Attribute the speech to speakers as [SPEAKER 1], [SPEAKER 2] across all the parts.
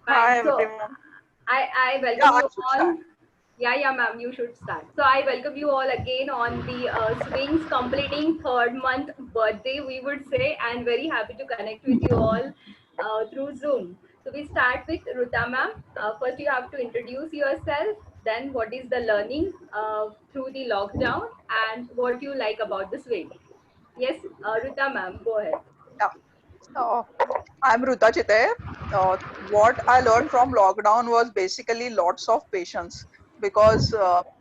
[SPEAKER 1] Fine.
[SPEAKER 2] Hi
[SPEAKER 1] So
[SPEAKER 2] everyone.
[SPEAKER 1] I
[SPEAKER 2] Yeah,
[SPEAKER 1] welcome
[SPEAKER 2] I
[SPEAKER 1] you
[SPEAKER 2] should
[SPEAKER 1] all.
[SPEAKER 2] start.
[SPEAKER 1] Yeah, ma'am, you should start. So I welcome you all again on the Swings completing third month birthday, we would say, and very happy to connect with you all through Zoom. So we start with Ruta ma'am. First, you have to introduce yourself. Then, what is the learning through the lockdown, and what you like about the swing? Yes, Ruta ma'am, go ahead.
[SPEAKER 2] Yeah. So I'm Ruta Chite. What I learned from lockdown was basically lots of patience because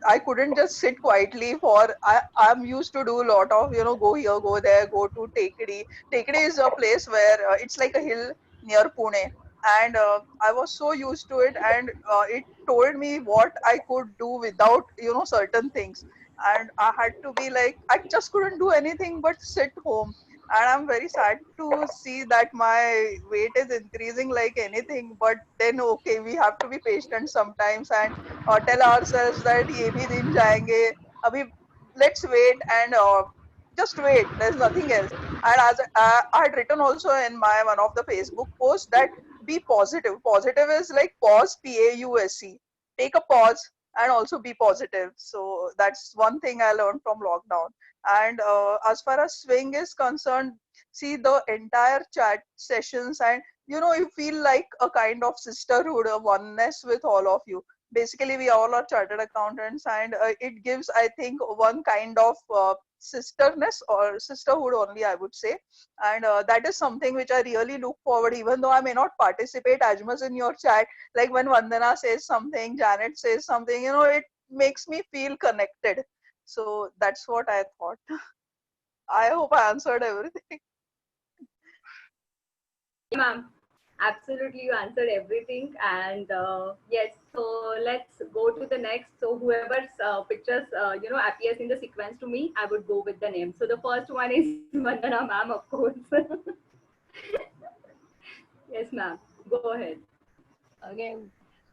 [SPEAKER 2] I couldn't just sit quietly for I'm used to do a lot of go here, go there, go to Tekadi. Tekadi is a place where it's like a hill near Pune, and I was so used to it, and it told me what I could do without certain things, and I had to be like I just couldn't do anything but sit home, and I'm very sad to see that my weight is increasing like anything. But then okay, we have to be patient sometimes and tell ourselves that ye bhi din jayenge. Abhi let's wait and just wait. There's nothing else. And as I had written also in my one of the Facebook posts that be positive. Positive is like pause, PAUSE. Take a pause and also be positive. So that's one thing I learned from lockdown. And as far as swing is concerned, see the entire chat sessions, and you feel like a kind of sisterhood, a oneness with all of you. Basically, we all are chartered accountants, and it gives, I think, one kind of sisterness or sisterhood only, I would say. And that is something which I really look forward, even though I may not participate as much in your chat. Like when Vandana says something, Janet says something, it makes me feel connected. So that's what I thought. I hope I answered everything.
[SPEAKER 1] Yeah, ma'am. Absolutely, you answered everything. And yes, so let's go to the next. So whoever's pictures, appears in the sequence to me, I would go with the name. So the first one is Vandana, ma'am, of course. Yes, ma'am. Go ahead.
[SPEAKER 3] Okay.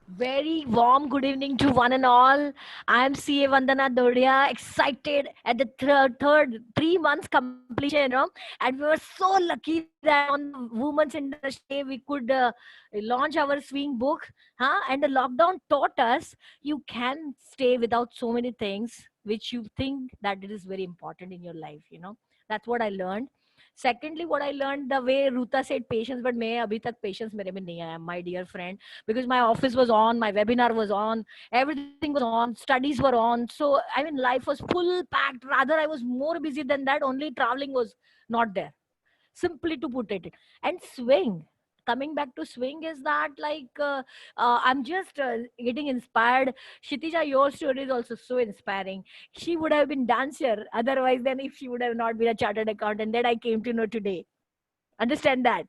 [SPEAKER 3] Very warm good evening to one and all. I am CA Vandana Dodia, excited at the third 3 months completion, and we were so lucky that on the Women's Industry Day we could launch our swing book, huh? And the lockdown taught us you can stay without so many things which you think that it is very important in your life. That's what I learned. Secondly, what I learned, the way Ruta said patience, but मैं अभी तक patience मेरे में नहीं आया, my dear friend, because my office was on, my webinar was on, everything was on, studies were on. So I mean, life was full packed. Rather, I was more busy than that. Only traveling was not there. Simply to put it, and swing. Coming back to swing is that like I'm just getting inspired. Shitija, your story is also so inspiring. She would have been dancer otherwise than if she would have not been a chartered accountant. That I came to know today. Understand that.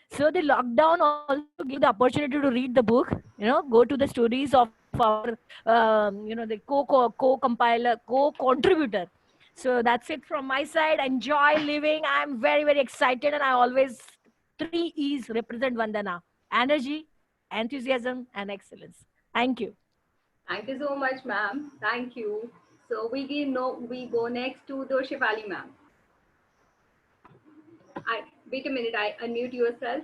[SPEAKER 3] So the lockdown also gave the opportunity to read the book, go to the stories of our, the co-compiler, co-contributor. So that's it from my side. Enjoy living. I'm very, very excited. And I always, three E's represent Vandana: energy, enthusiasm, and excellence. Thank you.
[SPEAKER 1] Thank you so much, ma'am. Thank you. So we go next to the Shivali ma'am. I wait a minute. I unmute yourself.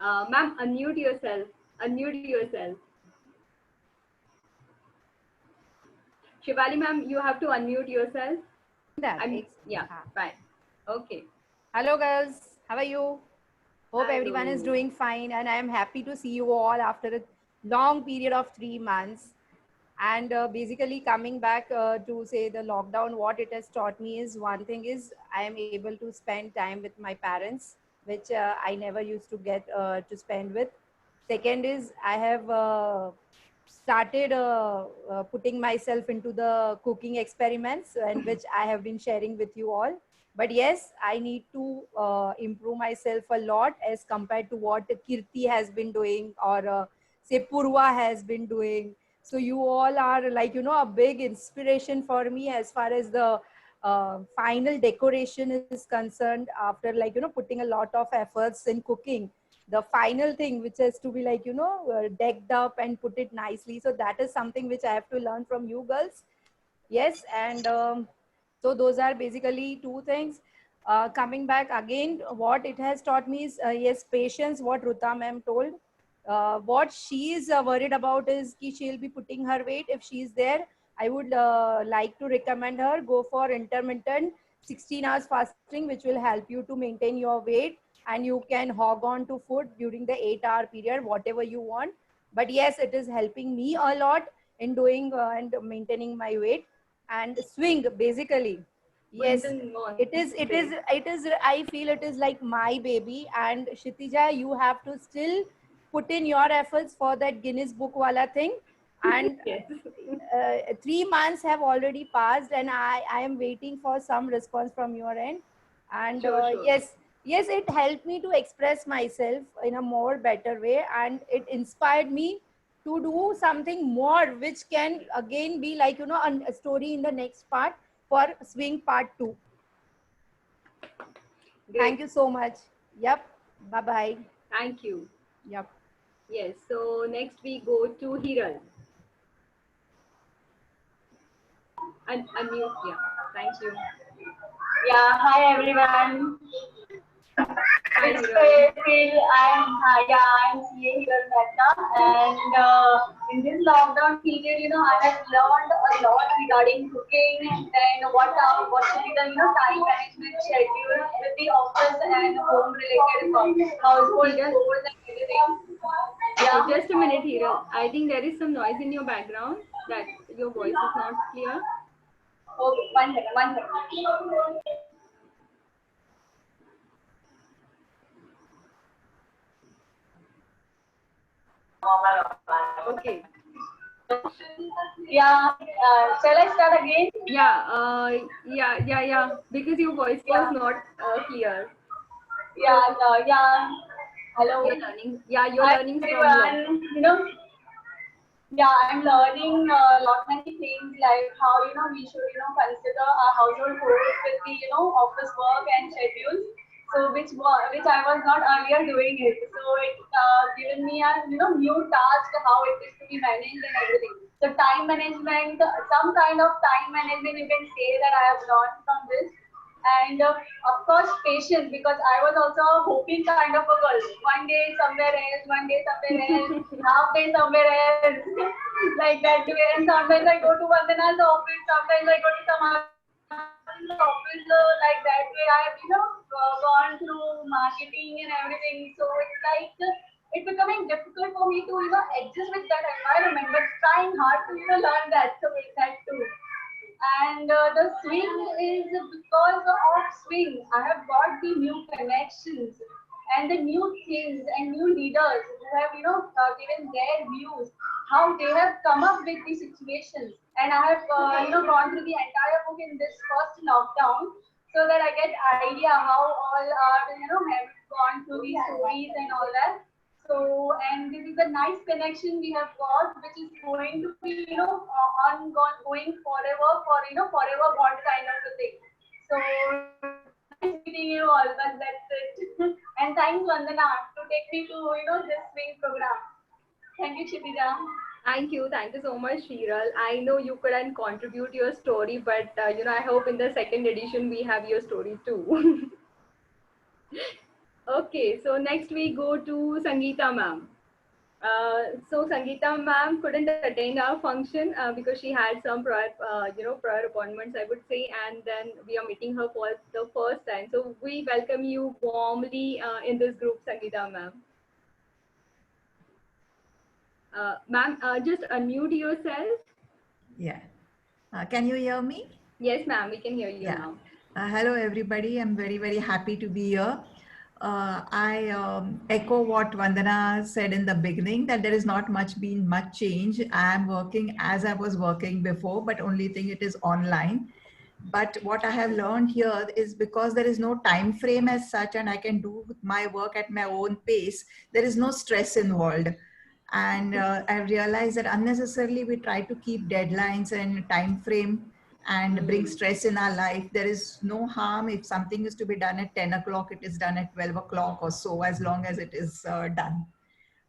[SPEAKER 1] Ma'am, unmute yourself. Unmute yourself. Shivali ma'am, you have to unmute yourself.
[SPEAKER 4] That
[SPEAKER 1] I'm yeah,
[SPEAKER 4] हाँ.
[SPEAKER 1] fine. Okay.
[SPEAKER 4] Hello girls, how are you? Hope everyone is
[SPEAKER 1] Hello.
[SPEAKER 4] doing fine, and I am happy to see you all after a long period of 3 months. And basically coming back to say the lockdown, what it has taught me is one thing is I am able to spend time with my parents, which I never used to get to spend with. Second is I have started putting myself into the cooking experiments, and which I have been sharing with you all. But yes, I need to improve myself a lot as compared to what Kirti has been doing, or say Purva has been doing. So you all are like, a big inspiration for me as far as the final decoration is concerned. After like, putting a lot of efforts in cooking, the final thing which has to be like, decked up and put it nicely. So that is something which I have to learn from you girls. Yes. And so those are basically two things. Coming back again, what it has taught me is, yes, patience, what Ruta ma'am told. what she is worried about is ki she'll be putting her weight. If she's there, I would like to recommend her go for intermittent 16 hours fasting, which will help you to maintain your weight, and you can hog on to food during the 8-hour period, whatever you want. But yes, it is helping me a lot in doing and maintaining my weight. And swing, basically, yes,
[SPEAKER 1] Swindon on
[SPEAKER 4] it is I feel it is like my baby. And Kshitija, you have to still put in your efforts for that Guinness book wala thing. And
[SPEAKER 1] Yes.
[SPEAKER 4] 3 months have already passed, and I am waiting for some response from your end. And
[SPEAKER 1] Sure, sure.
[SPEAKER 4] yes, it helped me to express myself in a more better way, and it inspired me to do something more, which can again be like, a story in the next part for swing part 2.
[SPEAKER 1] Great.
[SPEAKER 4] Thank you so much. Yep. Bye bye.
[SPEAKER 1] Thank you.
[SPEAKER 4] Yep.
[SPEAKER 1] Yes. So next we go to Hiral. Unmute. Yeah. Thank you.
[SPEAKER 5] Yeah, hi everyone.
[SPEAKER 1] Hi,
[SPEAKER 5] It's
[SPEAKER 1] Hiral.
[SPEAKER 5] Phil. I'm CA here Mehta, and in this lockdown period, I have learned a lot regarding cooking and what should be the time management schedule with the office and home related household
[SPEAKER 1] Hiral.
[SPEAKER 5] chores and everything.
[SPEAKER 1] So
[SPEAKER 5] Yeah.
[SPEAKER 1] just a minute, Hiral. I think there is some noise in your background that your voice is not clear.
[SPEAKER 5] Okay, one second, one second.
[SPEAKER 1] Okay.
[SPEAKER 5] Yeah, shall I start again?
[SPEAKER 1] Yeah. Because your voice was not clear.
[SPEAKER 5] Yeah. Hello.
[SPEAKER 1] You're learning. Yeah, you're
[SPEAKER 5] Hi
[SPEAKER 1] learning from lockdown.
[SPEAKER 5] everyone. Yeah, I'm learning lot many things like how we should consider our household chores with the office work and schedules. So which I was not earlier doing it. So it given me a new task how it is to be managed and everything. So time management, some kind of time management you can say that I have learned from this. And of course patience, because I was also a hoping kind of a girl. One day somewhere else, one day somewhere else, half day somewhere else, like that way. And sometimes I go to Vandana's office, sometimes I go to some other office, like that way. I have gone through marketing and everything, so it's like it's becoming difficult for me to adjust with that environment, but trying hard to learn that, so with that too. And the swing is because of swing. I have got the new connections and the new things and new leaders who have given their views, how they have come up with the situations. And I have gone through the entire book in this first lockdown, so that I get idea how all are have gone through these stories and all that. So, and this is a nice connection we have got, which is going to be, ongoing forever for, forever bond kind of a thing. So, nice meeting you all, but that's it. And thanks, Vandana, to take me to, this swing program. Thank you, Kshitija.
[SPEAKER 1] Thank you so much, Shiral. I know you couldn't contribute your story, but I hope in the second edition we have your story too. Okay, so next we go to Sangeeta ma'am. So Sangeeta ma'am couldn't attend our function because she had some prior appointments, I would say, and then we are meeting her for the first time. So we welcome you warmly in this group, Sangeeta ma'am. Ma'am, just unmute yourself.
[SPEAKER 6] Yeah. Can you hear me?
[SPEAKER 1] Yes, ma'am, we can hear you
[SPEAKER 6] Yeah.
[SPEAKER 1] now.
[SPEAKER 6] Hello, everybody. I'm very, very happy to be here. I echo what Vandana said in the beginning, that there is not been much change. I'm working as I was working before, but only thing it is online. But what I have learned here is, because there is no time frame as such, and I can do my work at my own pace, there is no stress involved. And I realized that unnecessarily we try to keep deadlines and time frame and bring stress in our life. There is no harm if something is to be done at 10 o'clock, it is done at 12 o'clock or so, as long as it is done.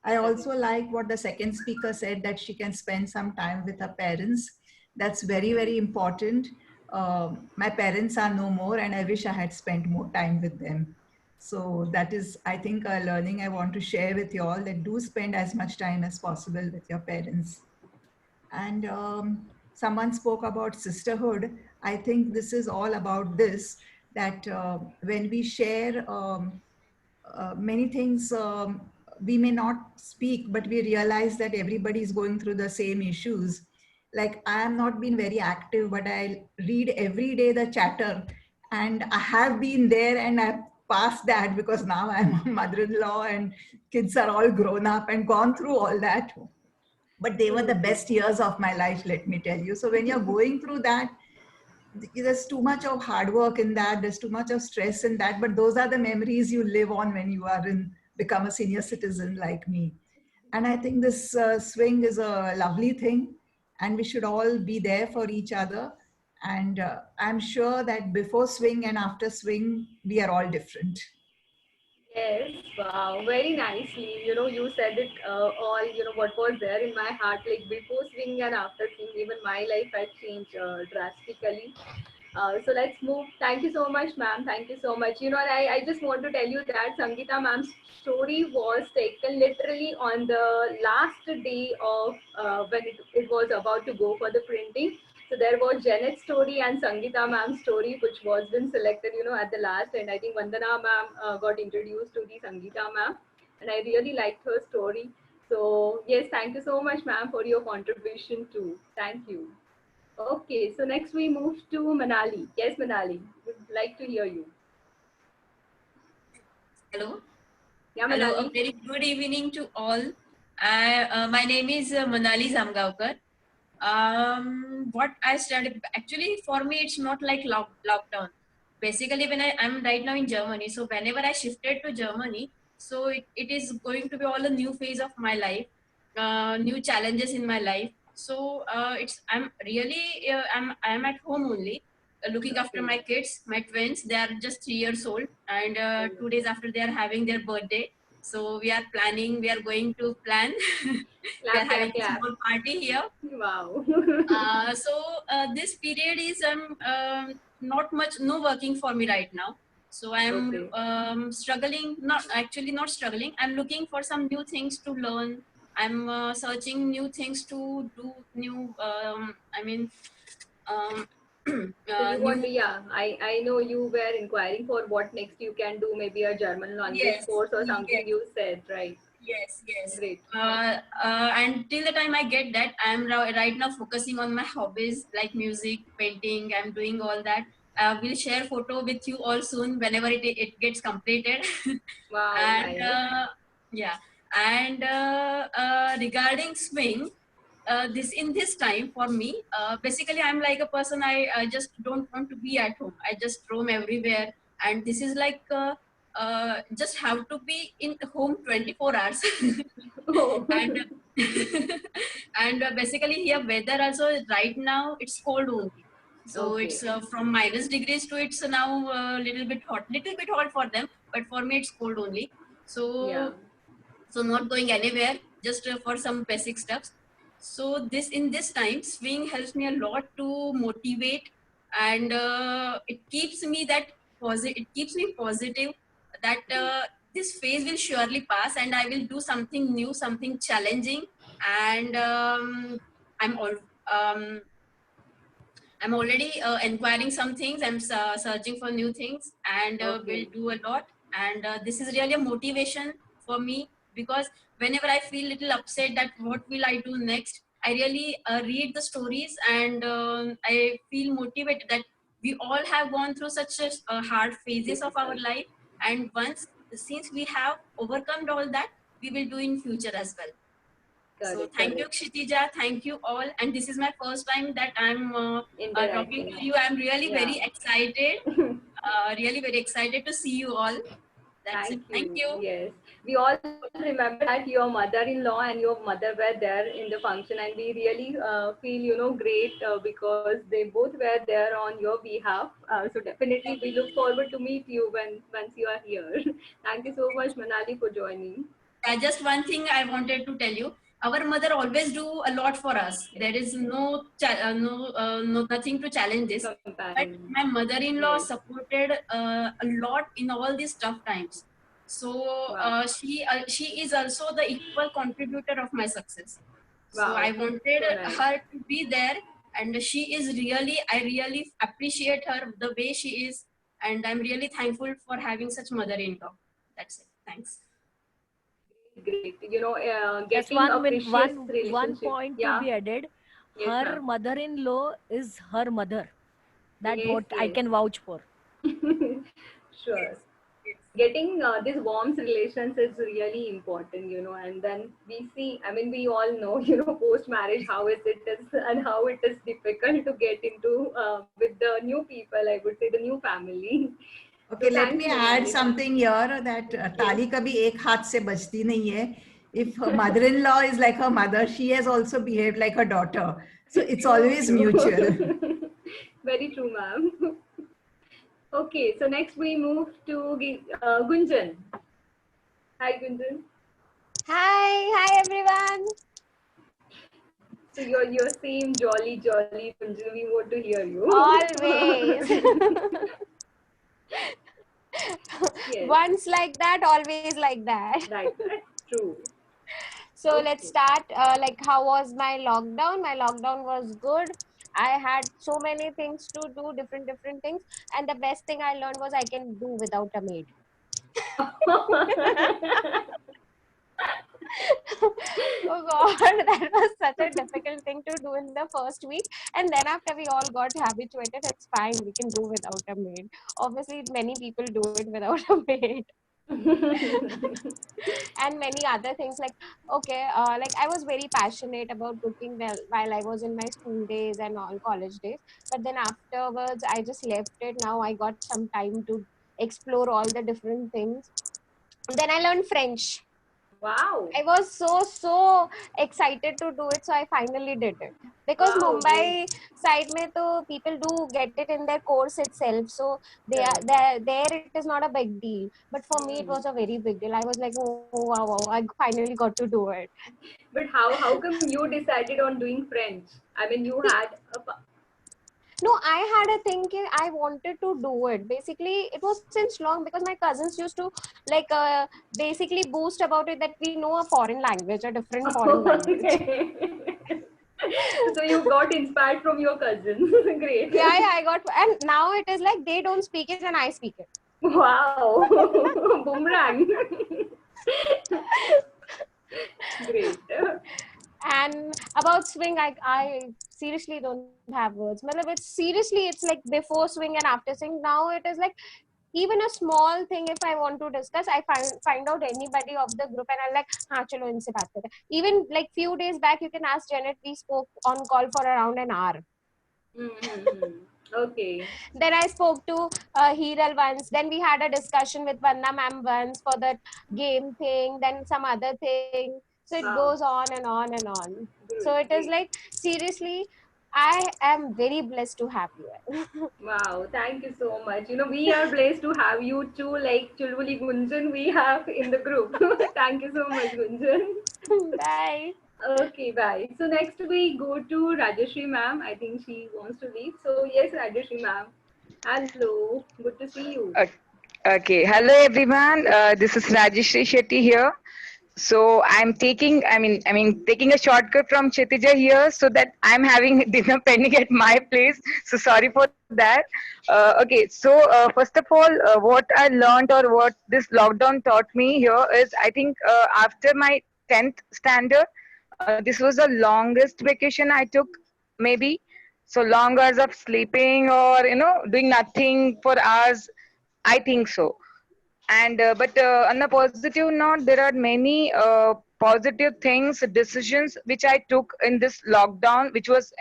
[SPEAKER 6] I also like what the second speaker said, that she can spend some time with her parents. That's very, very important. My parents are no more, and I wish I had spent more time with them. So that is, I think, a learning I want to share with you all, that do spend as much time as possible with your parents. And someone spoke about sisterhood. I think this is all about this, that when we share many things, we may not speak, but we realize that everybody is going through the same issues. Like, I am not been very active, but I read every day the chatter, and I have been there, and I've passed that because now I'm a mother-in-law and kids are all grown up and gone through all that. But they were the best years of my life, let me tell you. So when you're going through that, there's too much of hard work in that, there's too much of stress in that, but those are the memories you live on when you are in become a senior citizen like me. And I think this swing is a lovely thing, and we should all be there for each other. And I'm sure that before swing and after swing, we are all different.
[SPEAKER 1] Yes, wow, very nicely. You said it all, what was there in my heart, like before swing and after swing, even my life has changed drastically. So let's move. Thank you so much, ma'am. Thank you so much. And I just want to tell you that Sangeeta ma'am's story was taken literally on the last day of when it was about to go for the printing. So there was Janet's story and Sangeeta ma'am's story, which was been selected, at the last. And I think Vandana ma'am got introduced to the Sangeeta ma'am. And I really liked her story. So yes, thank you so much, ma'am, for your contribution too. Thank you. Okay, so next we move to Manali. Yes, Manali, would like to hear you.
[SPEAKER 7] Hello.
[SPEAKER 1] Yeah,
[SPEAKER 7] Hello. A
[SPEAKER 1] Manali.
[SPEAKER 7] very good evening to all. My name is Manali Zamgaonkar. What I studied, actually, for me, it's not like lockdown. Basically, when I'm right now in Germany, so whenever I shifted to Germany, so it is going to be all a new phase of my life, new challenges in my life. So I'm really I'm at home only, looking after my kids, my twins. They are just 3 years old, and 2 days after they are having their birthday. So we are planning. We are going to plan. We are
[SPEAKER 1] Clap,
[SPEAKER 7] having
[SPEAKER 1] clap,
[SPEAKER 7] a
[SPEAKER 1] clap.
[SPEAKER 7] small party here.
[SPEAKER 1] Wow.
[SPEAKER 7] So this period is not much no working for me right now. So I'm
[SPEAKER 1] Okay.
[SPEAKER 7] struggling, not struggling. I'm looking for some new things to learn. I'm searching new things to do, new. I mean, um,
[SPEAKER 1] So you want
[SPEAKER 7] new.
[SPEAKER 1] to, yeah, I know you were inquiring for what next you can do, maybe a German language
[SPEAKER 7] Yes,
[SPEAKER 1] course or something
[SPEAKER 7] yes,
[SPEAKER 1] you said, right?
[SPEAKER 7] yes.
[SPEAKER 1] Great.
[SPEAKER 7] And till the time I get that, I'm right now focusing on my hobbies like music, painting. I'm doing all that. We'll share photo with you all soon whenever it gets completed.
[SPEAKER 1] Wow,
[SPEAKER 7] And
[SPEAKER 1] nice.
[SPEAKER 7] yeah, and regarding swing, this in this time for me, basically I'm like a person. I just don't want to be at home. I just roam everywhere, and this is like. Just have to be in home 24 hours.
[SPEAKER 1] Oh.
[SPEAKER 7] And and basically here weather also right now it's cold only, so
[SPEAKER 1] Okay.
[SPEAKER 7] it's from minus degrees to it's now little bit hot for them, but for me it's cold only.
[SPEAKER 1] Yeah.
[SPEAKER 7] So not going anywhere, just for some basic stuffs. So this in this time swing helps me a lot to motivate, and it keeps me that positive, it keeps me positive that this phase will surely pass and I will do something new, something challenging. And i'm all um, I'm already inquiring some things. I'm searching for new things, and will
[SPEAKER 1] Okay.
[SPEAKER 7] do a lot. And this is really a motivation for me, because whenever I feel little upset that what will I do next, I really read the stories, and I feel motivated that we all have gone through such hard phases of our
[SPEAKER 1] Difficult.
[SPEAKER 7] life, and once since we have overcome all that, we will do in future as well. So
[SPEAKER 1] Correct,
[SPEAKER 7] thank you,
[SPEAKER 1] correct.
[SPEAKER 7] Kshitija. Thank you all. And this is my first time that I'm talking
[SPEAKER 1] Interacting.
[SPEAKER 7] to you. I'm really
[SPEAKER 1] Yeah.
[SPEAKER 7] very excited. Really very excited to see you all. That's it.
[SPEAKER 1] Thank
[SPEAKER 7] Thank
[SPEAKER 1] you.
[SPEAKER 7] you.
[SPEAKER 1] Yes. We all remember that your mother-in-law and your mother were there in the function, and we really feel, great because they both were there on your behalf. So definitely we look forward to meet you once you are here. Thank you so much, Manali, for joining.
[SPEAKER 7] Just one thing I wanted to tell you. our mother always do a lot for us. There is nothing to challenge this. But
[SPEAKER 1] Comparison.
[SPEAKER 7] my mother-in-law
[SPEAKER 1] Yes.
[SPEAKER 7] supported a lot in all these tough times. So
[SPEAKER 1] Wow.
[SPEAKER 7] she is also the equal contributor of my success. So
[SPEAKER 1] Wow.
[SPEAKER 7] I wanted
[SPEAKER 1] So nice.
[SPEAKER 7] her to be there, and she is really, I really appreciate her the way she is, and I'm really thankful for having such mother-in-law. That's it. Thanks.
[SPEAKER 1] Great.
[SPEAKER 3] Just
[SPEAKER 1] Getting a precious
[SPEAKER 3] one
[SPEAKER 1] relationship.
[SPEAKER 3] point to
[SPEAKER 1] Yeah.
[SPEAKER 3] be added.
[SPEAKER 1] Yes,
[SPEAKER 3] Her
[SPEAKER 1] ma'am.
[SPEAKER 3] mother-in-law is her mother. That
[SPEAKER 1] Yes,
[SPEAKER 3] what I
[SPEAKER 1] yes.
[SPEAKER 3] can vouch for.
[SPEAKER 1] Sure. Getting this warm relations is really important, and then we see, I mean, we all know, post marriage, how is it is and how it is difficult to get into with the new people, I would say, the new family.
[SPEAKER 6] Okay,
[SPEAKER 1] So
[SPEAKER 6] let
[SPEAKER 1] thanks,
[SPEAKER 6] me add
[SPEAKER 1] Monali.
[SPEAKER 6] something here that
[SPEAKER 1] Yes.
[SPEAKER 6] ताली कभी एक हाथ से बजती नहीं है. If her mother-in-law is like her mother, she has also behaved like her daughter. So it's
[SPEAKER 1] True,
[SPEAKER 6] always mutual.
[SPEAKER 1] true. Very true, ma'am. Okay, so next we move to Gunjan. Hi, Gunjan.
[SPEAKER 8] Hi everyone.
[SPEAKER 1] So you're same jolly Gunjan. We want to hear you.
[SPEAKER 8] Always.
[SPEAKER 1] Yes,
[SPEAKER 8] Once like that, always like that.
[SPEAKER 1] right. True.
[SPEAKER 8] So let's
[SPEAKER 1] Okay.
[SPEAKER 8] start. Like, how was my lockdown? My lockdown was good. I had so many things to do, different things, and the best thing I learned was I can do without a maid. Oh God, that was such a difficult thing to do in the first week. And then after we all got habituated, it's fine. We can do without a maid. Obviously, many people do it without a maid. And many other things like, okay, like I was very passionate about cooking while I was in my school days and all college days. But then afterwards, I just left it. Now I got some time to explore all the different things. Then I learned French.
[SPEAKER 1] Wow.
[SPEAKER 8] I was so excited to do it, so I finally did it. Because
[SPEAKER 1] Wow, great.
[SPEAKER 8] Mumbai side mein to people do get it in their course itself, so
[SPEAKER 1] Correct.
[SPEAKER 8] there it is not a big deal. But for me, it
[SPEAKER 1] Hmm.
[SPEAKER 8] was a very big deal. I was like, oh wow, I finally got to do it.
[SPEAKER 1] But how come you decided on doing French? I mean, you
[SPEAKER 8] See,
[SPEAKER 1] had a
[SPEAKER 8] no, I had a thinking I wanted to do it. Basically, it was since long because my cousins used to like basically boost about it that we know a foreign language, a different foreign language.
[SPEAKER 1] okay. So you got inspired from your cousin. Great.
[SPEAKER 8] Yeah, I got, and now it is like they don't speak it and I speak it.
[SPEAKER 1] Wow. Boomerang. Great.
[SPEAKER 8] And about swing, I seriously don't have words. Matlab, it's like before swing and after swing. Now it is like even a small thing. If I want to discuss, I find out anybody of the group and I'm like, हाँ चलो इनसे बात करते हैं. Even like few days back, you can ask Janet. We spoke on call for around an hour.
[SPEAKER 1] Mm-hmm. Okay.
[SPEAKER 8] Then I spoke to Hiral once. Then we had a discussion with Vanna ma'am once for that game thing. Then some other thing. So it
[SPEAKER 1] Wow.
[SPEAKER 8] goes on and on and on.
[SPEAKER 1] Good.
[SPEAKER 8] So it is
[SPEAKER 1] Great.
[SPEAKER 8] like seriously, I am very blessed to have you.
[SPEAKER 1] Wow, thank you so much. We are blessed to have you too, like Chulbuli Gunjan we have in the group. Thank you so much, Gunjan.
[SPEAKER 8] Bye.
[SPEAKER 1] Okay, bye. So next we go to Rajashri ma'am. I think she wants to leave. So yes, Rajashri ma'am. Hello, good to see you.
[SPEAKER 9] Okay, hello everyone. This is Rajeshri Shetty here. So taking a shortcut from Kshitija here, so that I'm having dinner pending at my place. So sorry for that. Okay, so first of all, what I learned or what this lockdown taught me here is, I think after my 10th standard, this was the longest vacation I took, maybe. So long hours of sleeping or doing nothing for hours, I think so. And but on a positive note, there are many positive things, decisions which I took in this lockdown, which was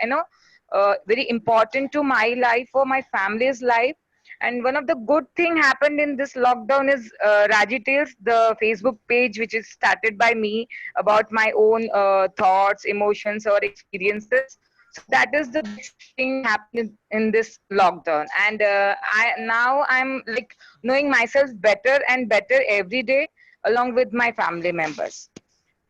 [SPEAKER 9] very important to my life or my family's life. And one of the good thing happened in this lockdown is Raji Tales, the Facebook page which is started by me about my own thoughts, emotions, or experiences. So that is the best thing happened in this lockdown. And I'm like knowing myself better and better every day along with my family members.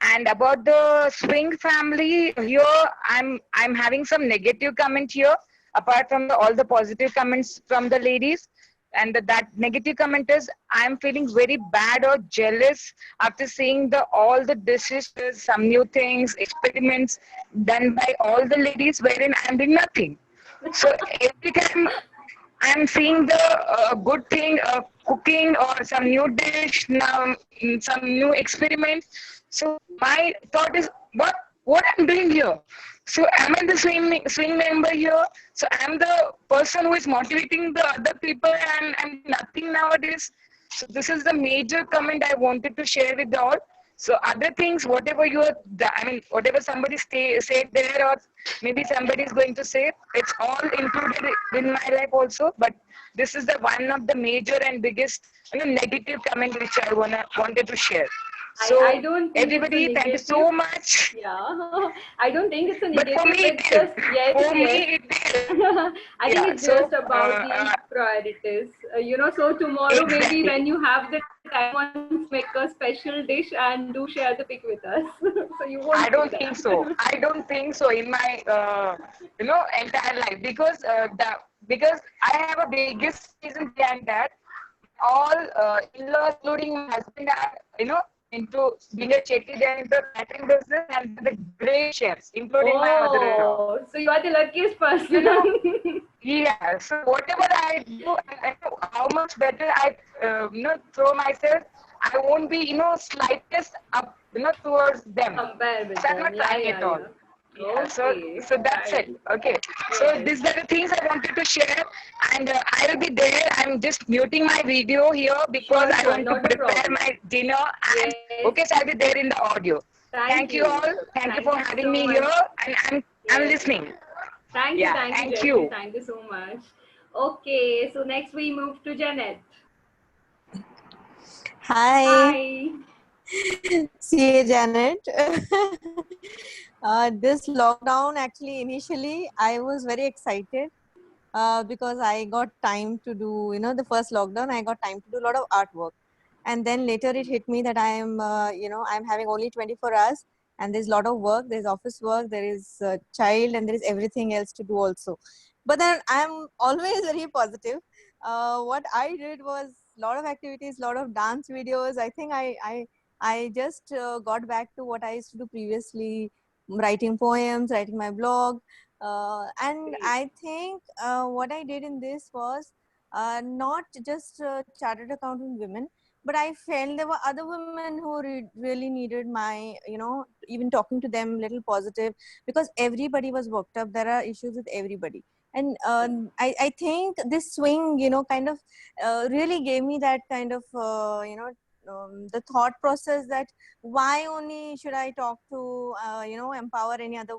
[SPEAKER 9] And about the swing family here, I'm having some negative comment here, apart from all the positive comments from the ladies. And that negative comment is I'm feeling very bad or jealous after seeing all the decisions, some new things, experiments done by all the ladies, wherein I'm doing nothing. So every time I'm seeing the good thing, cooking or some new dish, now some new experiment. So my thought is, what I'm doing here? So am I the swing member here? So I'm the person who is motivating the other people, and I'm nothing nowadays. So this is the major comment I wanted to share with all. So other things, whatever whatever somebody said there, or maybe somebody is going to say, it's all included in my life also. But this is the one of the major and biggest negative comment which I wanted to share. So
[SPEAKER 1] I don't think
[SPEAKER 9] everybody,
[SPEAKER 1] it's a
[SPEAKER 9] thank you
[SPEAKER 1] negative.
[SPEAKER 9] so much.
[SPEAKER 1] Yeah, I don't think it's a
[SPEAKER 9] But
[SPEAKER 1] negative.
[SPEAKER 9] for me,
[SPEAKER 1] It's
[SPEAKER 9] it is.
[SPEAKER 1] just yes,
[SPEAKER 9] For me,
[SPEAKER 1] yes.
[SPEAKER 9] it is.
[SPEAKER 1] I think
[SPEAKER 9] Yeah.
[SPEAKER 1] it's
[SPEAKER 9] So
[SPEAKER 1] just about the priorities. So tomorrow maybe
[SPEAKER 9] exactly.
[SPEAKER 1] when you have the time, once make a special dish and do share the pic with us. So you won't
[SPEAKER 9] I
[SPEAKER 1] feel
[SPEAKER 9] don't
[SPEAKER 1] that.
[SPEAKER 9] think so. I don't think so in my entire life, because I have a biggest reason behind that. All in-laws, including my husband, are into being a chetty. They're into catering business, and the great chefs, including my mother-in-law.
[SPEAKER 1] Oh, so you are the luckiest
[SPEAKER 9] You know,
[SPEAKER 1] person.
[SPEAKER 9] yeah. So whatever I do, I know how much better I throw myself. I won't be slightest up towards them.
[SPEAKER 1] Compare with
[SPEAKER 9] So I'm
[SPEAKER 1] them.
[SPEAKER 9] not
[SPEAKER 1] Yeah,
[SPEAKER 9] trying at
[SPEAKER 1] yeah,
[SPEAKER 9] all.
[SPEAKER 1] yeah.
[SPEAKER 9] Yeah,
[SPEAKER 1] Okay,
[SPEAKER 9] so that's
[SPEAKER 1] right.
[SPEAKER 9] it. Okay. So
[SPEAKER 1] Yes.
[SPEAKER 9] these are the things I wanted to share, and I will be there. I'm just muting my video here because
[SPEAKER 1] Sure,
[SPEAKER 9] I
[SPEAKER 1] sure,
[SPEAKER 9] want to
[SPEAKER 1] not a
[SPEAKER 9] prepare
[SPEAKER 1] problem.
[SPEAKER 9] my dinner. And
[SPEAKER 1] Yes.
[SPEAKER 9] okay, so I'll be there in the audio.
[SPEAKER 1] Thank
[SPEAKER 9] Thank you
[SPEAKER 1] you.
[SPEAKER 9] all. Thank you
[SPEAKER 1] Thank
[SPEAKER 9] for
[SPEAKER 1] you
[SPEAKER 9] having
[SPEAKER 1] so
[SPEAKER 9] me
[SPEAKER 1] much.
[SPEAKER 9] here, and I'm
[SPEAKER 1] Yes.
[SPEAKER 9] listening.
[SPEAKER 1] Thank
[SPEAKER 9] Yeah,
[SPEAKER 1] you,
[SPEAKER 9] thank
[SPEAKER 1] Jeffrey.
[SPEAKER 9] you.
[SPEAKER 1] Thank you so much. Okay, so next we move to Janet.
[SPEAKER 10] Hi,
[SPEAKER 1] Hi.
[SPEAKER 10] CA Janet. This lockdown, actually, initially, I was very excited because I got time to do, the first lockdown, I got time to do a lot of artwork. And then later it hit me that I'm having only 24 hours and there's a lot of work, there's office work, there is a child, and there is everything else to do also. But then I'm always very positive. What I did was a lot of activities, a lot of dance videos. I think I just got back to what I used to do previously, writing poems, writing my blog. And I think what I did in this was not just chartered accountant women, but I felt there were other women who really needed my, even talking to them little positive, because everybody was worked up. There are issues with everybody. And I think this swing, kind of really gave me that kind of, the thought process that why only should I talk to, empower any other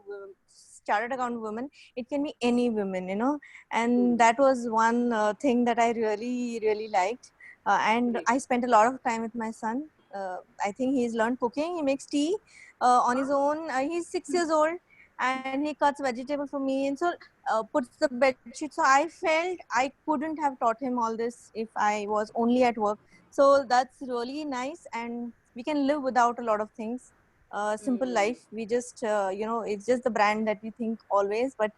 [SPEAKER 10] chartered account women? It can be any women, and that was one thing that I really, really liked. And I spent a lot of time with my son. I think he's learned cooking. He makes tea on his own. He's 6 years old and he cuts vegetable for me, and so puts the bed sheet. So I felt I couldn't have taught him all this if I was only at work. So that's really nice, and we can live without a lot of things. Simple life. We just, it's just the brand that we think always, but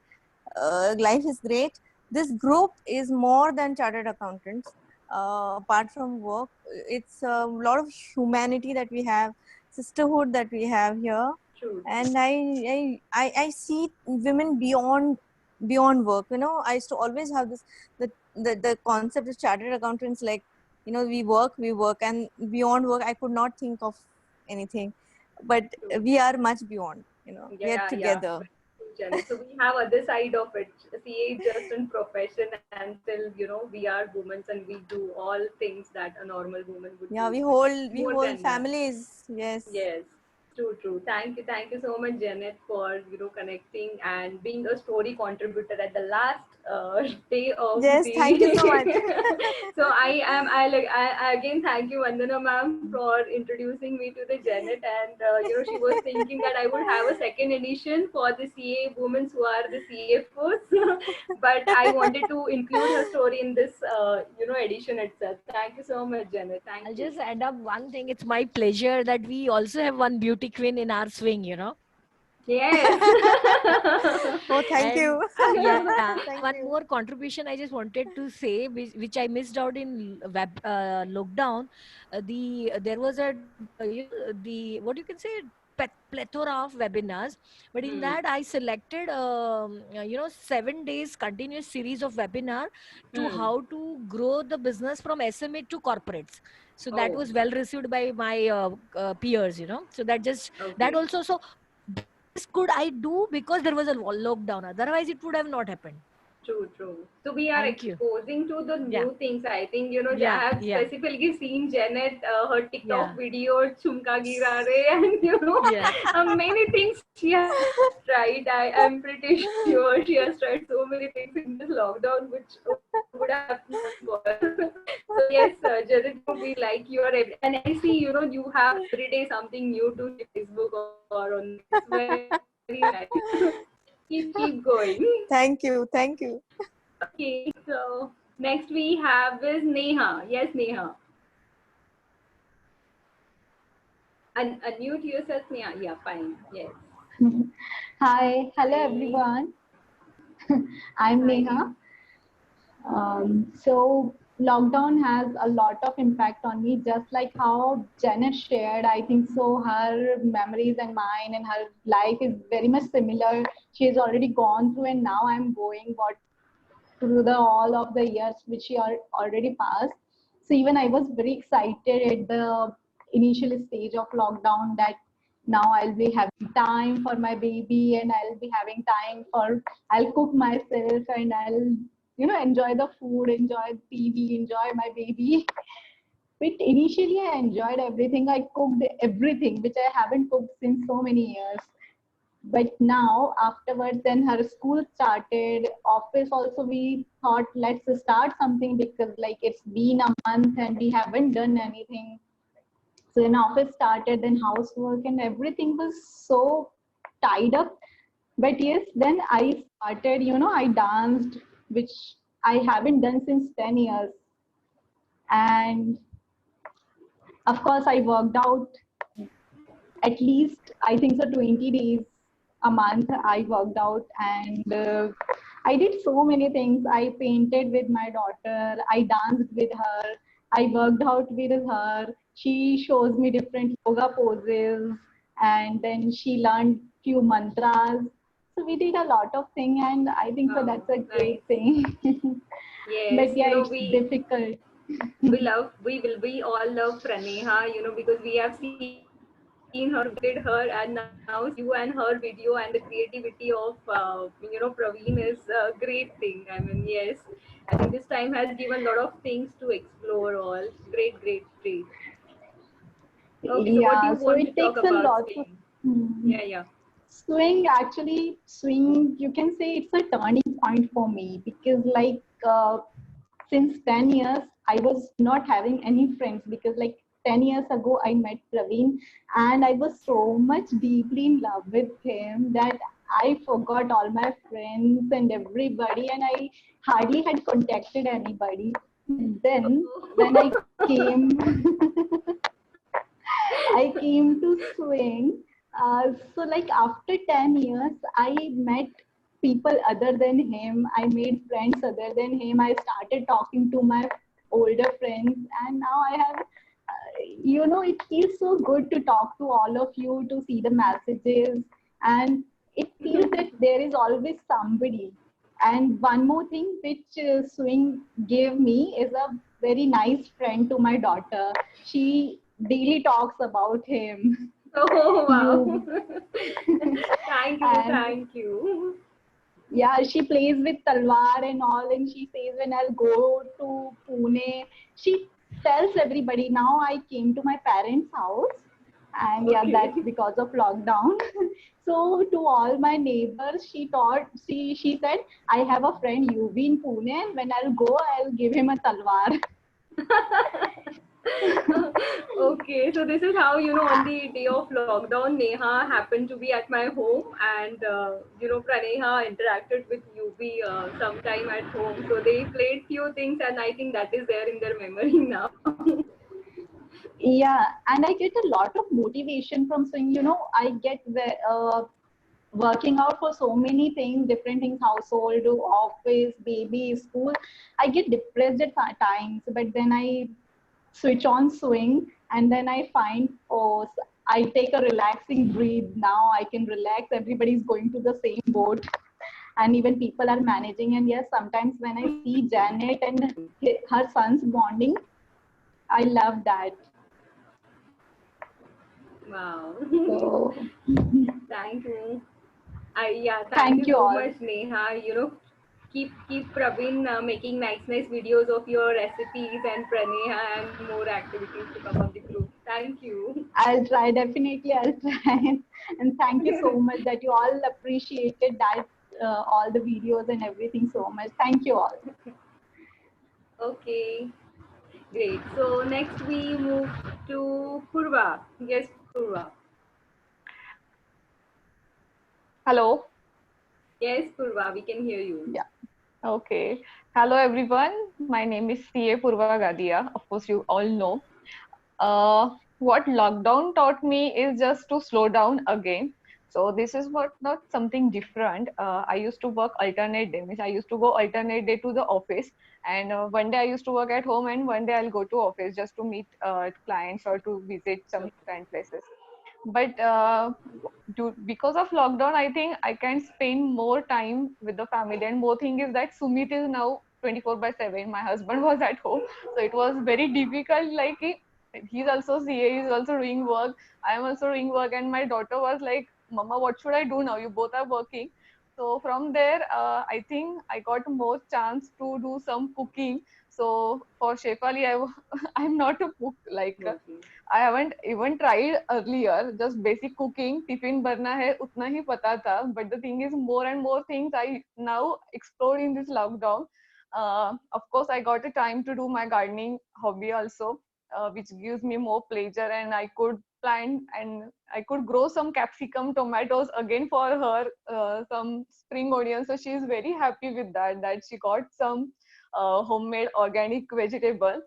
[SPEAKER 10] life is great. This group is more than chartered accountants. Apart from work, it's a lot of humanity that we have, sisterhood that we have here.
[SPEAKER 1] True.
[SPEAKER 10] And I see women beyond work. I used to always have this the concept of chartered accountants, like, we work, and beyond work I could not think of anything. But
[SPEAKER 1] True.
[SPEAKER 10] we are much beyond. We are
[SPEAKER 1] Yeah.
[SPEAKER 10] together.
[SPEAKER 1] Janet. So we have other side of it. CA is just in profession, and still, we are women and we do all things that a normal woman would
[SPEAKER 10] Yeah,
[SPEAKER 1] do.
[SPEAKER 10] we hold
[SPEAKER 1] More than that.
[SPEAKER 10] families. Yes.
[SPEAKER 1] Yes, true. Thank you so much, Janet, for connecting and being a story contributor at the last day of
[SPEAKER 10] Yes,
[SPEAKER 1] the.
[SPEAKER 10] thank you so much.
[SPEAKER 1] So I again thank you, Vandana ma'am, for introducing me to the Janet, and she was thinking that I would have a second edition for the CA women who are the CFOs, but I wanted to include her story in this edition itself. Thank you so much, Janet. Thank
[SPEAKER 3] I'll
[SPEAKER 1] you.
[SPEAKER 3] just add up one thing. It's my pleasure that we also have one beauty beauty queen in our swing, you know.
[SPEAKER 1] Yes.
[SPEAKER 10] Oh, thank
[SPEAKER 3] And
[SPEAKER 10] you.
[SPEAKER 3] yeah,
[SPEAKER 10] Thank
[SPEAKER 3] one
[SPEAKER 10] you.
[SPEAKER 3] more contribution I just wanted to say, which I missed out in web lockdown. There was a the what you can say plethora of webinars, but in
[SPEAKER 1] Hmm.
[SPEAKER 3] that I selected 7 days continuous series of webinar to
[SPEAKER 1] Hmm.
[SPEAKER 3] how to grow the business from SMA to corporates. So that
[SPEAKER 1] Oh,
[SPEAKER 3] was well received by my peers, you know. So that
[SPEAKER 1] okay.
[SPEAKER 3] also, so this could I do because there was a lockdown. Otherwise, it would have not happened.
[SPEAKER 1] True, true. So we are
[SPEAKER 3] Thank you.
[SPEAKER 1] exposing to the
[SPEAKER 3] Yeah,
[SPEAKER 1] new things. I think, I
[SPEAKER 3] yeah,
[SPEAKER 1] have
[SPEAKER 3] yeah,
[SPEAKER 1] specifically seen Janet, her TikTok
[SPEAKER 3] yeah,
[SPEAKER 1] video, Chumka Gira Re, and
[SPEAKER 3] yeah.
[SPEAKER 1] many things she has tried. I am pretty sure she has tried so many things in this lockdown, which would have not worked. So yes, Janet, we like your, and I see, you have every day something new to Facebook or on. It's very nice. Keep going.
[SPEAKER 10] Thank you. Thank you.
[SPEAKER 1] Okay, so next we have is Neha. Yes, Neha. Unmute yourself, Neha. Yeah, fine. Yes.
[SPEAKER 5] Hi, hello
[SPEAKER 1] Hey.
[SPEAKER 5] everyone. I'm
[SPEAKER 1] Hi,
[SPEAKER 5] Neha.
[SPEAKER 1] Neha.
[SPEAKER 5] So lockdown has a lot of impact on me, just like how Janet shared. I think so. Her memories and mine and her life is very much similar. She has already gone through, and now I'm going what through the all of the years which she already passed. So even I was very excited at the initial stage of lockdown that now I'll be having time for my baby and I'll be having time for I'll cook myself and I'll enjoy the food, enjoy TV, enjoy my baby. But initially I enjoyed everything. I cooked everything which I haven't cooked since so many years. But now afterwards then her school started, office also, we thought let's start something because like it's been a month and we haven't done anything. So then office started, then housework and everything was so tied up. But yes, then I started, I danced, which I haven't done since 10 years. And of course I worked out at least I think so 20 days a month I worked out, and I did so many things. I painted with my daughter, I danced with her, I worked out with her. She shows me different yoga poses, and then she learned few mantras. So we did a lot of things, and I think so
[SPEAKER 1] Oh,
[SPEAKER 5] that's a
[SPEAKER 1] nice.
[SPEAKER 5] great thing.
[SPEAKER 1] Yes,
[SPEAKER 5] But yeah, it's difficult.
[SPEAKER 1] we all love Praneha, because we have seen her, visited her, and now seeing you and her video and the creativity of, Praveen is a great thing. I mean, yes, I think this time has given a lot of things to explore all. Great, great, great. Okay, so what do
[SPEAKER 5] Yeah,
[SPEAKER 1] you
[SPEAKER 5] so
[SPEAKER 1] want to
[SPEAKER 5] it
[SPEAKER 1] talk
[SPEAKER 5] takes a
[SPEAKER 1] about,
[SPEAKER 5] lot of
[SPEAKER 1] Swing?
[SPEAKER 5] hmm.
[SPEAKER 1] Yeah, yeah.
[SPEAKER 5] Swing, actually, swing, you can say it's a turning point for me because, like, since 10 years, I was not having any friends because, like, 10 years ago, I met Praveen and I was so much deeply in love with him that I forgot all my friends and everybody, and I hardly had contacted anybody. Then, when I came, I came to swing. So like after 10 years, I met people other than him. I made friends other than him. I started talking to my older friends, and now I have, it feels so good to talk to all of you, to see the messages, and it feels that there is always somebody. And one more thing which swing gave me is a very nice friend to my daughter. She daily talks about him.
[SPEAKER 1] Oh, wow.
[SPEAKER 5] You
[SPEAKER 1] Thank you,
[SPEAKER 5] and
[SPEAKER 1] thank you.
[SPEAKER 5] yeah, she plays with Talwar and all, and she says when I'll go to Pune, she tells everybody. Now I came to my parents' house, and yeah,
[SPEAKER 1] Okay.
[SPEAKER 5] that's because of lockdown. So to all my neighbors, she said, I have a friend you be in Pune, and when I'll go, I'll give him a Talwar.
[SPEAKER 1] Okay, so this is how, on the day of lockdown, Neha happened to be at my home, and, Praneha interacted with UB sometime at home. So they played few things, and I think that is there in their memory now.
[SPEAKER 5] Yeah, and I get a lot of motivation from swing. You know, I get working out for so many things, different things, household, office, baby, school. I get depressed at times, but then I switch on swing, and then I find, oh, I take a relaxing breathe. Now I can relax. Everybody's going to the same boat, and even people are managing. And yes, sometimes when I see Janet and her son's bonding, I love that.
[SPEAKER 1] Wow.
[SPEAKER 5] So
[SPEAKER 1] Thank you. Yeah, thank
[SPEAKER 5] thank
[SPEAKER 1] you
[SPEAKER 5] you
[SPEAKER 1] so
[SPEAKER 5] all.
[SPEAKER 1] much, Neha. Keep Praveen making nice videos of your recipes and Praneha and more activities to come up the group. Thank you.
[SPEAKER 5] I'll try, definitely I'll try. And thank you so much that you all appreciated that, all the videos and everything so much. Thank you all.
[SPEAKER 1] Okay, great. So next we move to Purva. Yes, Purva.
[SPEAKER 11] Hello.
[SPEAKER 1] Yes, Purva, we can hear you.
[SPEAKER 11] Yeah. Okay. Hello, everyone. My name is CA Purva Gadia. Of course, you all know. What lockdown taught me is just to slow down again. So this is what not something different. I used to work alternate day. Means I used to go alternate day to the office, and one day I used to work at home, and one day I'll go to office just to meet clients or to visit some friend places. But because of lockdown, I think I can spend more time with the family. And more thing is that Sumit is now 24/7. My husband was at home, so it was very difficult. Like he's also CA, he's also doing work. I am also doing work, and my daughter was like, "Mama, what should I do now? You both are working." So from there, I think I got more chance to do some cooking. So for Shefali, I'm not a cook. Like
[SPEAKER 1] Okay.
[SPEAKER 11] I haven't even tried earlier. Just basic cooking, tiffin barna hai, utna hi pata tha. But the thing is, more and more things I now explore in this lockdown. Of course, I got a time to do my gardening hobby also, which gives me more pleasure. And I could plant and I could grow some capsicum, tomatoes again for her, some spring onions. So she is very happy with that. That she got some homemade organic vegetables.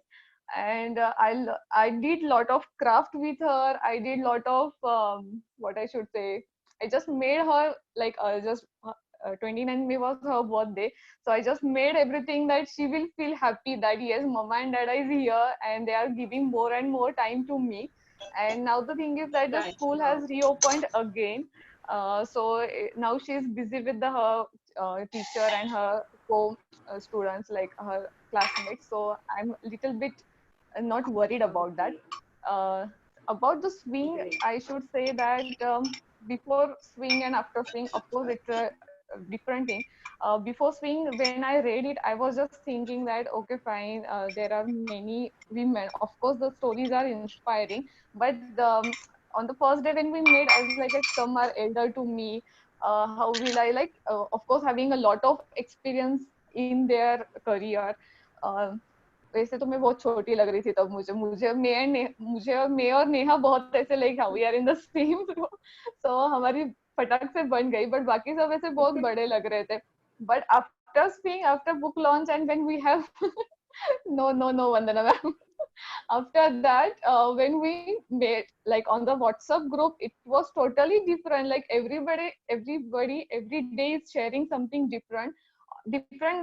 [SPEAKER 11] And I did lot of craft with her. I did lot of what I should say. I just made her like just 29 May was her birthday, so I just made everything that she will feel happy that yes, mama and dada is here and they are giving more and more time to me. And now the thing is that the
[SPEAKER 1] Thanks.
[SPEAKER 11] school has
[SPEAKER 1] Wow.
[SPEAKER 11] reopened again, so now she is busy with her teacher and her co students like her classmates. So I'm a little bit not worried about that.
[SPEAKER 1] Okay,
[SPEAKER 11] Uh, about the swing,
[SPEAKER 1] great.
[SPEAKER 11] I should say that before swing and after swing, of course, it's a different thing. Before swing, when I read it, I was just thinking that okay, fine, there are many women. Of course, the stories are inspiring, but on the first day when we met, I was like, some are elder to me. How will I like? Of course, having a lot of experience in their career. Uh, वैसे तो मैं बहुत छोटी लग रही थी तब मुझे मुझे और नेहा बहुत ऐसे like we are in the same group so हमारी फटाक से बन गई बट बाकी सब ऐसे बहुत बड़े लग रहे थे but after speaking after book launch and when we have no Vandana ma'am after that when we met like on the WhatsApp group it was totally different like everybody every day is sharing something different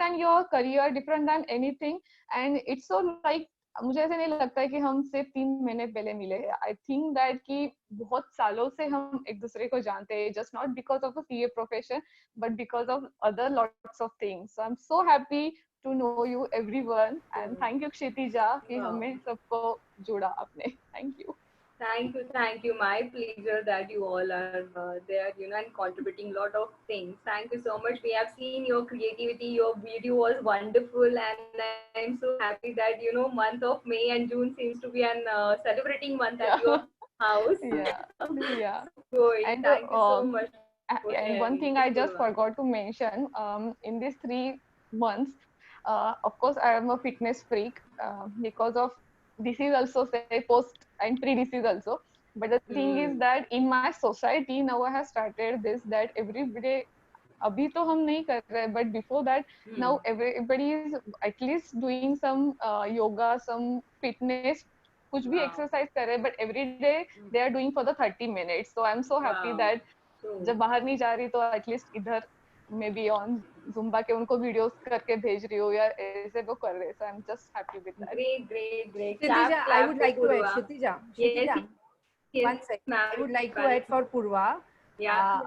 [SPEAKER 11] than your career different than anything and it's so like मुझे ऐसे नहीं लगता है कि हम सिर्फ 3 महीने पहले मिले हैं आई थिंक दैट कि बहुत सालों से हम एक दूसरे को जानते हैं just not because of a CA profession but because of other lots of things so I am so happy to know you everyone and thank you Kshitija कि
[SPEAKER 1] Wow.
[SPEAKER 11] हमें सबको जोड़ा आपने thank you
[SPEAKER 1] Thank you. My pleasure that you all are there, and contributing a lot of things. Thank you so much. We have seen your creativity. Your video was wonderful, and I'm so happy that month of May and June seems to be an celebrating month at your
[SPEAKER 11] yeah
[SPEAKER 1] house.
[SPEAKER 11] yeah
[SPEAKER 1] So
[SPEAKER 11] and
[SPEAKER 1] thank you so much for
[SPEAKER 11] and one
[SPEAKER 1] sharing.
[SPEAKER 11] thing
[SPEAKER 1] Yes,
[SPEAKER 11] I just
[SPEAKER 1] Purva.
[SPEAKER 11] forgot to mention in these 3 months, of course, I am a fitness freak because of disease also, say post and pre disease also. But the thing is
[SPEAKER 1] Hmm.
[SPEAKER 11] that in my society now I have started this that every day. अभी तो हम नहीं कर रहे but before that
[SPEAKER 1] Hmm.
[SPEAKER 11] now everybody is at least doing some yoga some fitness कुछ भी
[SPEAKER 1] Wow.
[SPEAKER 11] exercise करे, but every day they are doing for the 30 minutes. So I'm so happy
[SPEAKER 1] Wow.
[SPEAKER 11] that
[SPEAKER 1] True.
[SPEAKER 11] जब बाहर नहीं जा रही तो at least इधर maybe on Zumba के उनको videos करके भेज रही हो या ऐसे वो कर रहे. So I'm just happy with that.
[SPEAKER 1] Great, great, great.
[SPEAKER 4] Kshitija,
[SPEAKER 1] Clap,
[SPEAKER 4] I
[SPEAKER 1] clap
[SPEAKER 4] would
[SPEAKER 1] for
[SPEAKER 4] like to add,
[SPEAKER 1] Purva.
[SPEAKER 4] Kshitija,
[SPEAKER 1] Yes,
[SPEAKER 4] Kshitija,
[SPEAKER 1] yes,
[SPEAKER 4] one second.
[SPEAKER 1] ma'am.
[SPEAKER 4] I would like to add for Purva.
[SPEAKER 1] Yeah.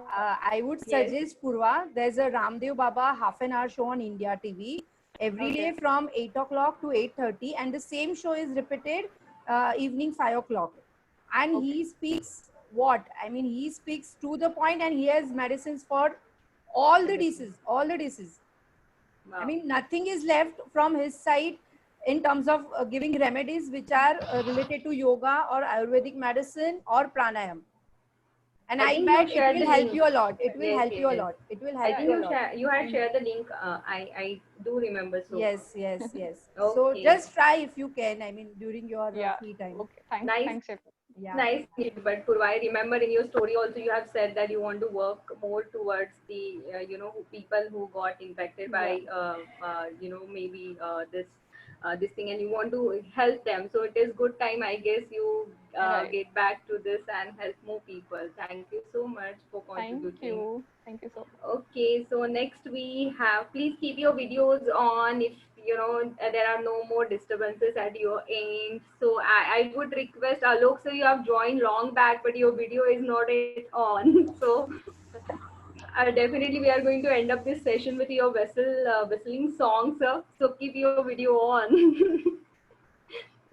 [SPEAKER 4] I would
[SPEAKER 1] Yes.
[SPEAKER 4] suggest Purva, there's a Ramdev Baba half an hour show on India TV every day from 8 o'clock to 8:30, and the same show is repeated evening 5 o'clock. And he speaks what? I mean, he speaks to the point, and he has medicines for all the diseases, all the diseases.
[SPEAKER 1] Wow.
[SPEAKER 4] I mean, nothing is left from his side in terms of giving remedies which are related to yoga or Ayurvedic medicine or pranayam. And I
[SPEAKER 1] think
[SPEAKER 4] bet
[SPEAKER 1] you
[SPEAKER 4] it
[SPEAKER 1] shared
[SPEAKER 4] will
[SPEAKER 1] the
[SPEAKER 4] help
[SPEAKER 1] link.
[SPEAKER 4] you a lot. It will
[SPEAKER 1] Yes,
[SPEAKER 4] help
[SPEAKER 1] yes,
[SPEAKER 4] you a
[SPEAKER 1] yes.
[SPEAKER 4] lot. It will
[SPEAKER 1] I
[SPEAKER 4] help
[SPEAKER 1] think
[SPEAKER 4] you a lot.
[SPEAKER 1] you had shared the link. I do remember. So
[SPEAKER 4] Yes, yes, yes.
[SPEAKER 1] Okay.
[SPEAKER 4] So just try if you can. I mean, during your
[SPEAKER 11] Yeah.
[SPEAKER 4] free time.
[SPEAKER 11] Okay. Thanks.
[SPEAKER 1] Nice.
[SPEAKER 11] Thanks, Shilpa.
[SPEAKER 4] Yeah.
[SPEAKER 1] Nice, but Purva, I remember in your story also you have said that you want to work more towards the people who got infected by maybe this thing, and you want to help them. So it is good time, I guess, you
[SPEAKER 11] Right.
[SPEAKER 1] get back to this and help more people. Thank you so much for
[SPEAKER 11] Thank
[SPEAKER 1] contributing.
[SPEAKER 11] you. Thank you so much.
[SPEAKER 1] Okay, so next we have, please keep your videos on if there are no more disturbances at your end. So I would request Alok, so you have joined long back, but your video is not yet on. So definitely we are going to end up this session with your whistling song, sir. So keep your video on.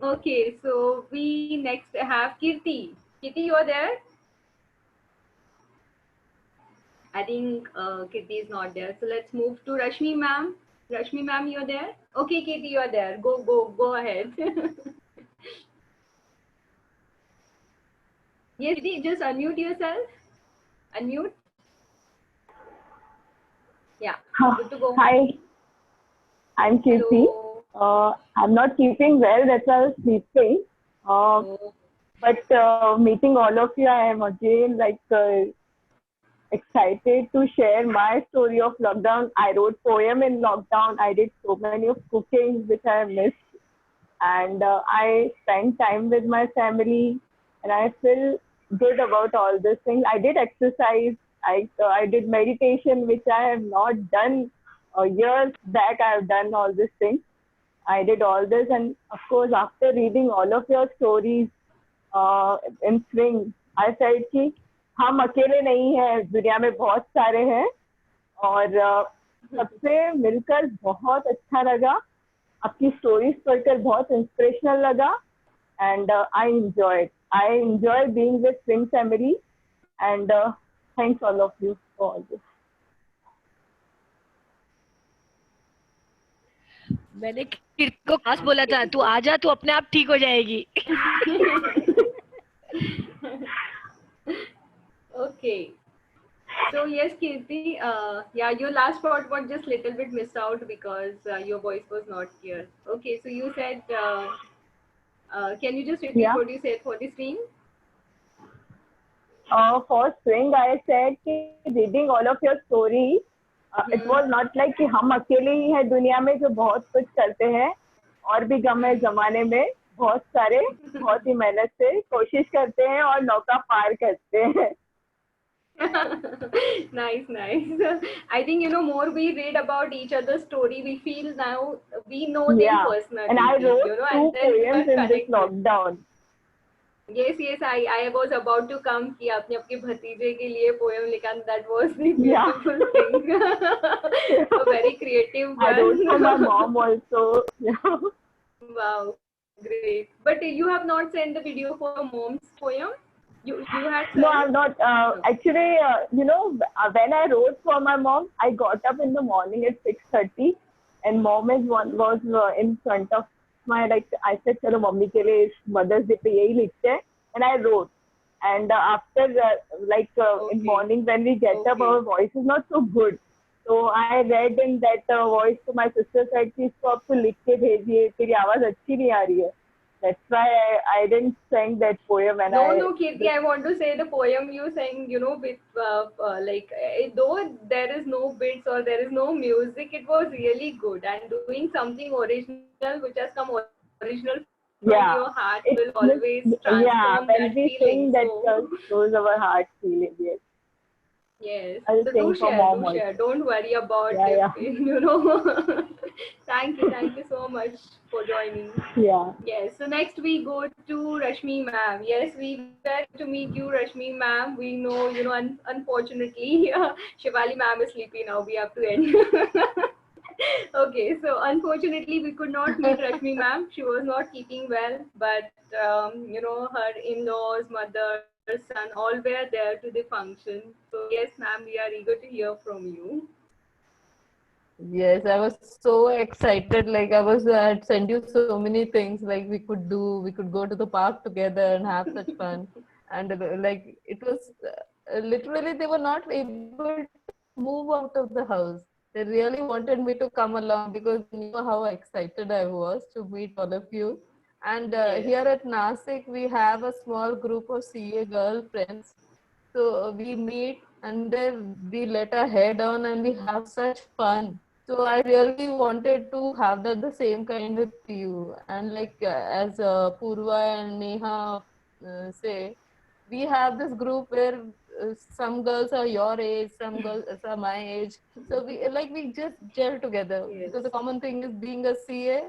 [SPEAKER 1] Okay, so we next have Kirti. Kirti, you are there? I think Kirti is not there. So let's move to Rashmi ma'am. Rashmi ma'am, you're there? Okay, Kirti, you are there. Go ahead. Yes, Kirti, just unmute yourself. Unmute. Yeah, good to go.
[SPEAKER 12] Hi, I'm Kirti.
[SPEAKER 1] Hello.
[SPEAKER 12] I'm not keeping well, that's why I was sleeping. But meeting all of you, I am again excited to share my story of lockdown. I wrote poem in lockdown. I did so many of cooking which I missed, and I spent time with my family, and I feel good about all these things. I did exercise. I did meditation, which I have not done years back. I have done all these things. I did all this, and of course, after reading all of your stories in Swing, I felt कि हम अकेले नहीं हैं, दुनिया में बहुत सारे हैं, और सबसे मिलकर बहुत अच्छा लगा, आपकी स्टोरीज पढ़कर बहुत इंस्पिरेशनल लगा, and I enjoy being with Swing family, and thanks all of you for all this.
[SPEAKER 3] मैंने कीर्ति को खास बोला था, तू आजा, तू अपने आप ठीक हो जाएगी.
[SPEAKER 1] Okay. So yes, Kirti, yeah, your last part was just little bit missed out because your voice was not clear. Okay, so you said, can you just repeat what you said for the stream?
[SPEAKER 12] For Swing, I said कि reading all of your stories, it was not like कि हम अकेले ही हैं दुनिया में जो बहुत कुछ करते हैं, और भी गम है जमाने में, बहुत सारे, बहुत ही मेहनत से कोशिश करते हैं और नौका पार करते हैं.
[SPEAKER 1] Nice. I think more we read about each other's story, we feel now we know them personally.
[SPEAKER 12] And I wrote
[SPEAKER 1] and
[SPEAKER 12] 2 poems in this lockdown.
[SPEAKER 1] Yes, I was about to come कि आपने अपने भतीजे के लिए poem लिखा. That was the beautiful thing. So very creative.
[SPEAKER 12] I wrote for my mom also.
[SPEAKER 1] Wow, great. But you have not sent the video for your mom's poem? You had sent?
[SPEAKER 12] No, I'm not. Actually, when I wrote for my mom, I got up in the morning at 6:30, and mom was in front of my, I said, चलो mummy के लिए Mother's Day पे यही लिखते हैं, and I wrote. And after in morning when we get up, our voice is not so good. So I read in that voice to my sister, said कि इसको आपको लिख के भेजिए, तेरी आवाज अच्छी नहीं आ रही है. That's why I didn't sing that poem. And
[SPEAKER 1] No, Kirti, I want to say the poem you sang, with though there is no beats or there is no music, it was really good, and doing something original which has come original from
[SPEAKER 12] Yeah,
[SPEAKER 1] your heart
[SPEAKER 12] it's
[SPEAKER 1] will always
[SPEAKER 12] yeah.
[SPEAKER 1] transform
[SPEAKER 12] When
[SPEAKER 1] that
[SPEAKER 12] we
[SPEAKER 1] feeling.
[SPEAKER 12] sing, that
[SPEAKER 1] So
[SPEAKER 12] shows our heart feeling. Yes,
[SPEAKER 1] yes,
[SPEAKER 12] I'll
[SPEAKER 1] so
[SPEAKER 12] sing for mom
[SPEAKER 1] do share.
[SPEAKER 12] also.
[SPEAKER 1] Don't worry about
[SPEAKER 12] Yeah,
[SPEAKER 1] if
[SPEAKER 12] yeah,
[SPEAKER 1] you know. Thank you so much for joining.
[SPEAKER 12] yeah.
[SPEAKER 1] Yes, so next we go to Rashmi ma'am. Yes, we were to meet you, Rashmi ma'am. We know, unfortunately, Shivali ma'am is sleepy now. We have to end. Okay, so unfortunately, we could not meet Rashmi ma'am. She was not keeping well, but her in-laws, mother, son, all were there to the function. So yes, ma'am, we are eager to hear from you.
[SPEAKER 13] Yes, I was so excited. Like I had sent you so many things like we could do. We could go to the park together and have such fun. And like it was literally they were not able to move out of the house. They really wanted me to come along because they knew how excited I was to meet all of you. And
[SPEAKER 1] Yes.
[SPEAKER 13] here at Nasik, we have a small group of CA girl friends. So we meet and then we let our hair down and we have such fun. So I really wanted to have that the same kind with you. And like as Purva and Neha say, we have this group where some girls are your age, some girls are my age. So we just gel together
[SPEAKER 1] Yes.
[SPEAKER 13] because the common thing is being a CA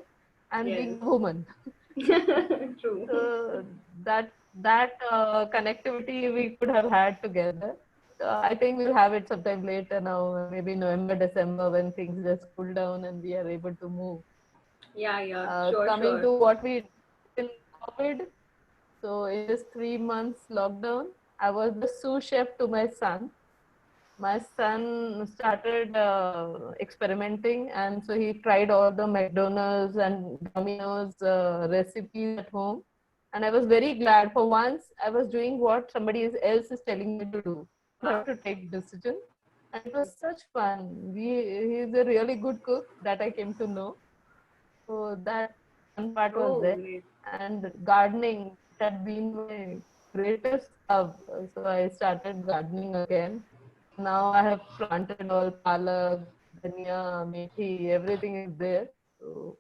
[SPEAKER 13] and
[SPEAKER 1] Yes.
[SPEAKER 13] being a woman.
[SPEAKER 1] True.
[SPEAKER 13] So that connectivity we could have had together. So I think we'll have it sometime later now, maybe November, December when things just cool down and we are able to move.
[SPEAKER 1] Yeah, sure,
[SPEAKER 13] Coming
[SPEAKER 1] sure.
[SPEAKER 13] to what we did in COVID, so in this 3 months lockdown, I was the sous chef to my son. My son started experimenting, and so he tried all the McDonald's and Domino's recipes at home. And I was very glad. For once, I was doing what somebody else is telling me to do. I have to take decision, and it was such fun. He's a really good cook that I came to know. So that fun part was
[SPEAKER 1] Oh,
[SPEAKER 13] there.
[SPEAKER 1] great.
[SPEAKER 13] And gardening had been my greatest love. So I started gardening again. Now I have planted all palak, dhania, methi, everything is there. So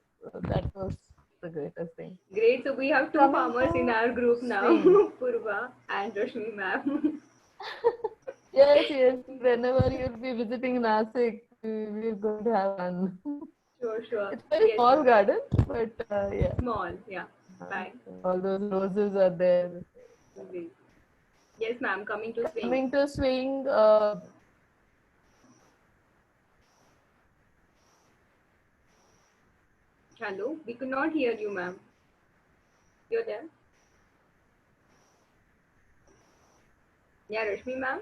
[SPEAKER 13] that was the greatest thing.
[SPEAKER 1] Great. So we have two
[SPEAKER 13] Coming
[SPEAKER 1] farmers in
[SPEAKER 13] to
[SPEAKER 1] our group now,
[SPEAKER 13] swing.
[SPEAKER 1] Purva and Rashmi ma'am.
[SPEAKER 13] Yes. Whenever you'll be visiting Nasik, we're going to have fun.
[SPEAKER 1] Sure.
[SPEAKER 13] It's a very
[SPEAKER 1] Yes,
[SPEAKER 13] small
[SPEAKER 1] ma'am.
[SPEAKER 13] garden, but yeah.
[SPEAKER 1] Small, yeah. Bye.
[SPEAKER 13] All those roses are there.
[SPEAKER 1] Great. Yes, ma'am. Coming to swing.
[SPEAKER 13] Coming to swing,
[SPEAKER 1] Hello, we could not hear you, ma'am. You're there? Yeah, Rashmi ma'am.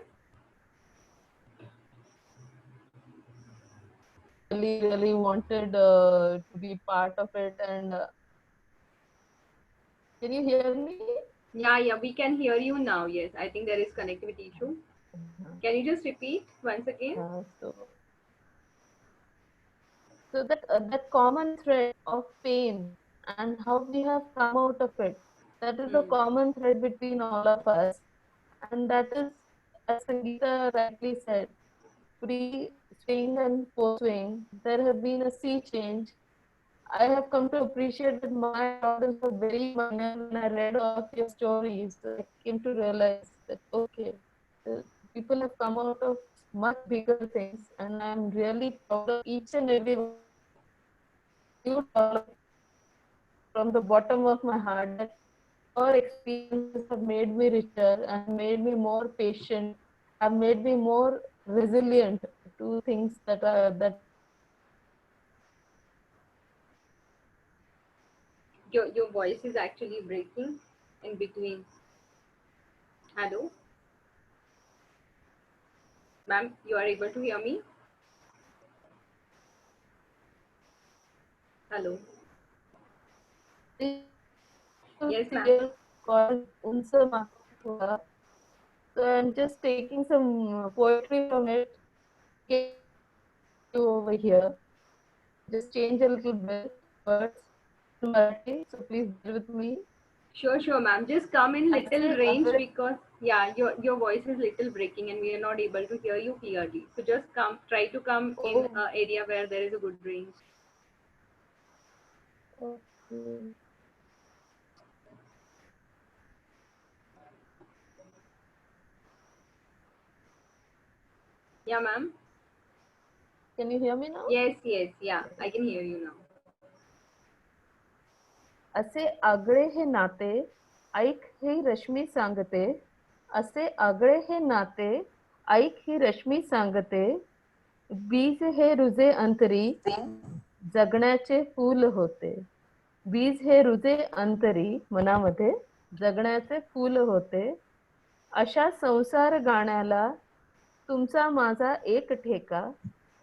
[SPEAKER 13] really wanted to be part of it. And can you hear me?
[SPEAKER 1] Yeah, we can hear you now. Yes, I think there is connectivity issue. Can you just repeat once again?
[SPEAKER 13] So that common thread of pain and how we have come out of it, that is the common thread between all of us. And that is, as Sangeeta rightly said, pre-swing and post-swing, there have been a sea change. I have come to appreciate that my problems were very minor. When I read all of your stories, I came to realize that, okay, people have come out of much bigger things, and I'm really proud of each and every one you from the bottom of my heart that your experiences have made me richer and made me more patient, have made me more resilient to things that
[SPEAKER 1] Your voice is actually breaking in between. Hello, ma'am. You are able to hear me? Hello. Yes, ma'am.
[SPEAKER 13] called Unsa Mahua. So I'm just taking some poetry from it. Get you over here. Just change a little bit words in Marathi. So please bear with me.
[SPEAKER 1] Sure, ma'am. Just come in
[SPEAKER 13] I
[SPEAKER 1] little
[SPEAKER 13] say
[SPEAKER 1] range because your voice is little breaking and we are not able to hear you clearly. So just try to come in an area where there is a good range.
[SPEAKER 13] Okay.
[SPEAKER 1] Yeah, ma'am.
[SPEAKER 13] Can you hear me now?
[SPEAKER 1] Yes, yes, yeah, I can hear you now.
[SPEAKER 13] असे आगळे हे नाते ऐक ही रश्मी सांगते. असे आगळे हे नाते ऐक ही रश्मी सांगते. बीज हे रुजे अंतरी जगण्याचे फूल होते. बीज हे रुजे अंतरी मनामध्ये जगण्याचे फूल होते. अशा संसार गाण्याला तुमचा माझा एक ठेका.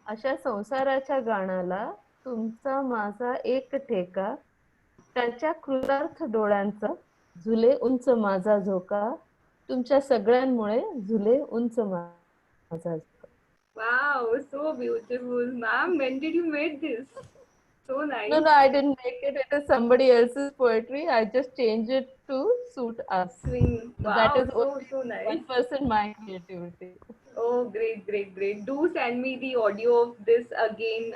[SPEAKER 13] अशा संसाराच्या गाण्याला तुमचा माझा एक ठेका. त्याच्या कृतार्थ डोळ्यांचा झुले उंच माझा झोका. तुमच्या सगळ्यांमुळे झुले उंच माझा झोका.
[SPEAKER 1] Wow, so beautiful, ma'am. When did you make this? So nice.
[SPEAKER 13] No, I didn't make it. It is somebody else's poetry. I just changed it to suit us.
[SPEAKER 1] Swing.
[SPEAKER 13] So
[SPEAKER 1] Wow,
[SPEAKER 13] that is
[SPEAKER 1] so nice.
[SPEAKER 13] 1% my creativity.
[SPEAKER 1] Oh, great, great, great. Do send me the audio of this again,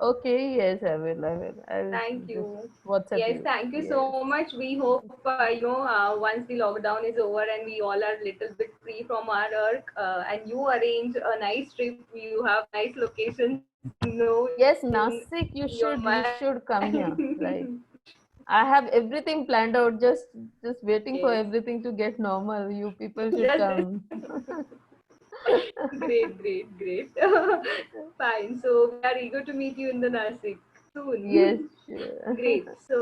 [SPEAKER 13] Okay, yes, I will. I'll
[SPEAKER 1] Thank you.
[SPEAKER 13] just WhatsApp
[SPEAKER 1] Yes,
[SPEAKER 13] you.
[SPEAKER 1] thank you
[SPEAKER 13] Yes.
[SPEAKER 1] so much. We hope, once the lockdown is over and we all are little bit free from our work, and you arrange a nice trip, you have nice locations.
[SPEAKER 13] Yes, Nasik, you should come here. Like, I have everything planned out, just waiting for
[SPEAKER 1] Yes.
[SPEAKER 13] everything to get normal. You people should come.
[SPEAKER 1] Great, great, great. Fine. So we are eager to meet you in the Nasik soon.
[SPEAKER 13] Yes, sure.
[SPEAKER 1] Great. So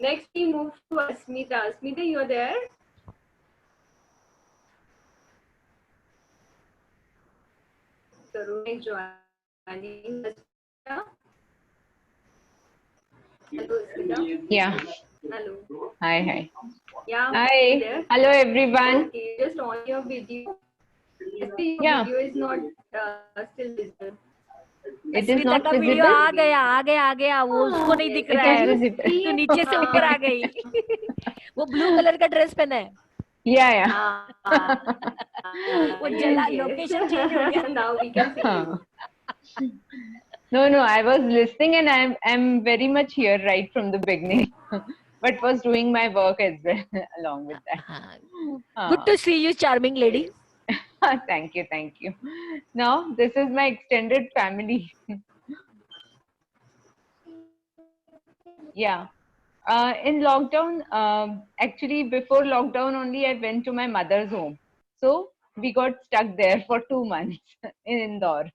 [SPEAKER 1] next we move to Asmita. Asmita, you're there? Tarun is joining. Asmita? Hello, Asmita.
[SPEAKER 14] Yeah.
[SPEAKER 1] Hello.
[SPEAKER 14] Hi.
[SPEAKER 1] Yeah.
[SPEAKER 14] Hi.
[SPEAKER 1] There?
[SPEAKER 14] Hello, everyone.
[SPEAKER 1] Okay, just on your video. Your
[SPEAKER 14] Yeah.
[SPEAKER 1] video is not still visible.
[SPEAKER 14] It is
[SPEAKER 3] Smita
[SPEAKER 14] not
[SPEAKER 3] का video
[SPEAKER 14] visible.
[SPEAKER 3] आ गया वो उसको नहीं दिख
[SPEAKER 14] It
[SPEAKER 3] रहा
[SPEAKER 14] is
[SPEAKER 3] है.
[SPEAKER 14] visible.
[SPEAKER 3] तू नीचे से ऊपर आ गई. वो ब्लू कलर का ड्रेस पहना है.
[SPEAKER 14] Yeah.
[SPEAKER 3] वो जला लोकेशन चेंज हो गया.
[SPEAKER 1] Now we can see you.
[SPEAKER 14] No, I was listening and I'm very much here right from the beginning, but was doing my work as well along with that.
[SPEAKER 3] Good to see you, charming lady.
[SPEAKER 14] Thank you. Now this is my extended family. Yeah. In lockdown, actually before lockdown only, I went to my mother's home. So we got stuck there for 2 months in Indore.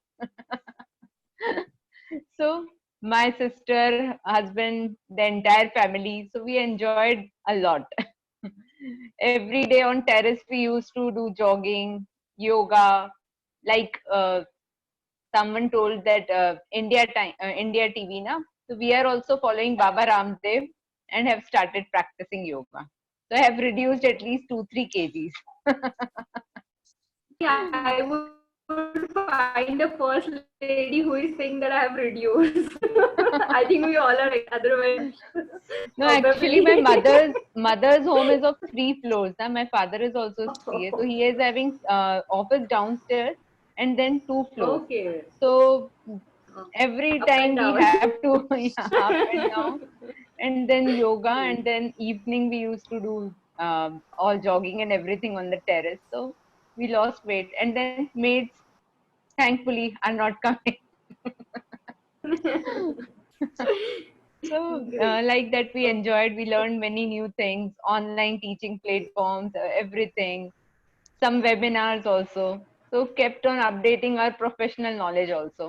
[SPEAKER 14] So my sister, husband, the entire family, so we enjoyed a lot. Every day on terrace, we used to do jogging, yoga, like someone told that India TV, na? So we are also following Baba Ramdev and have started practicing yoga. So I have reduced at least 2-3 kgs.
[SPEAKER 1] Yeah, I would find a first lady who is saying that I have reduced. I think we all are otherwise.
[SPEAKER 14] No, actually, my mother's home is of 3 floors. Na? My father is also a CA, so he is having office downstairs and then 2 floors.
[SPEAKER 1] Okay.
[SPEAKER 14] So every
[SPEAKER 1] Up
[SPEAKER 14] time
[SPEAKER 1] and
[SPEAKER 14] we
[SPEAKER 1] down.
[SPEAKER 14] have to up and down, and then yoga, and then evening we used to do all jogging and everything on the terrace. So we lost weight, and then maids, thankfully, are not coming. So like that we enjoyed, we learned many new things, online teaching platforms, everything, some webinars also. So kept on updating our professional knowledge also,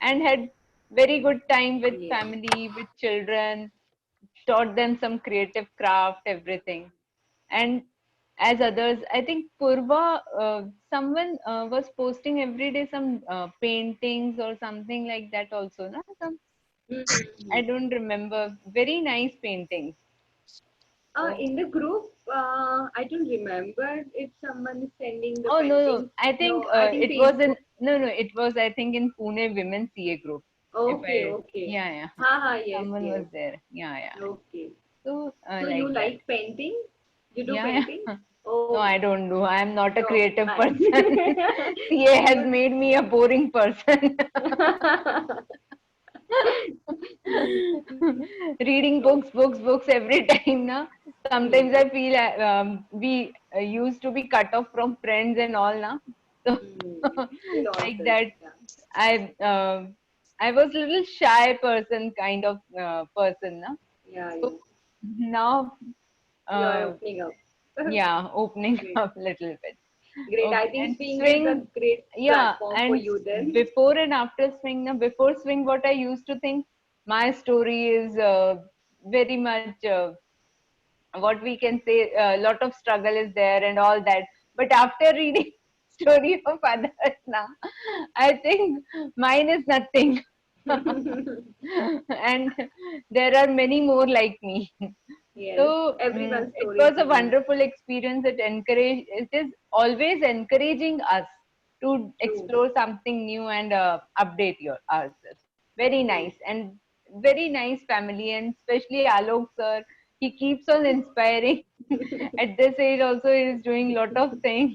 [SPEAKER 14] and had very good time with family, with children, taught them some creative craft, everything. And as others, I think Purva, someone was posting every day some paintings or something like that also, na? I don't remember. Very nice paintings.
[SPEAKER 1] In the group, I don't remember if someone is sending the
[SPEAKER 14] Oh no,
[SPEAKER 1] painting.
[SPEAKER 14] I think
[SPEAKER 1] No, I think
[SPEAKER 14] it was in
[SPEAKER 1] Facebook.
[SPEAKER 14] it was I think in Pune Women CA group.
[SPEAKER 1] Okay.
[SPEAKER 14] Yeah.
[SPEAKER 1] Yes,
[SPEAKER 14] Someone
[SPEAKER 1] yes.
[SPEAKER 14] was there. Yeah.
[SPEAKER 1] Okay.
[SPEAKER 14] So
[SPEAKER 1] So
[SPEAKER 14] like
[SPEAKER 1] you
[SPEAKER 14] that.
[SPEAKER 1] like painting? You do
[SPEAKER 14] Yeah.
[SPEAKER 1] painting? Oh.
[SPEAKER 14] No, I don't do. I am not a
[SPEAKER 1] No,
[SPEAKER 14] creative
[SPEAKER 1] fine.
[SPEAKER 14] person. CA has made me a boring person. Reading books every time. Na? Sometimes I feel we used to be cut off from friends and all. Na? So
[SPEAKER 1] In
[SPEAKER 14] like
[SPEAKER 1] office,
[SPEAKER 14] that, I was a little shy person, kind of person, na?
[SPEAKER 1] yeah,
[SPEAKER 14] So now,
[SPEAKER 1] you are opening up.
[SPEAKER 14] yeah, opening
[SPEAKER 1] Great.
[SPEAKER 14] up a little bit.
[SPEAKER 1] Great. I
[SPEAKER 14] Okay,
[SPEAKER 1] think
[SPEAKER 14] and
[SPEAKER 1] swing is a
[SPEAKER 14] swing,
[SPEAKER 1] great
[SPEAKER 14] yeah,
[SPEAKER 1] platform for
[SPEAKER 14] and
[SPEAKER 1] you then.
[SPEAKER 14] before and after swing, now before swing, what I used to think, my story is very much what we can say, a lot of struggle is there and all that. But after reading story of others now, I think mine is nothing. And there are many more like me.
[SPEAKER 1] Yes,
[SPEAKER 14] So
[SPEAKER 1] everyone's
[SPEAKER 14] it
[SPEAKER 1] story is
[SPEAKER 14] was a
[SPEAKER 1] unique.
[SPEAKER 14] wonderful experience. It is always encouraging us to
[SPEAKER 1] True.
[SPEAKER 14] explore something new and update ourselves. Very
[SPEAKER 1] True.
[SPEAKER 14] nice and very nice family, and especially Alok sir. He keeps on inspiring. At this age, also he is doing lot of things.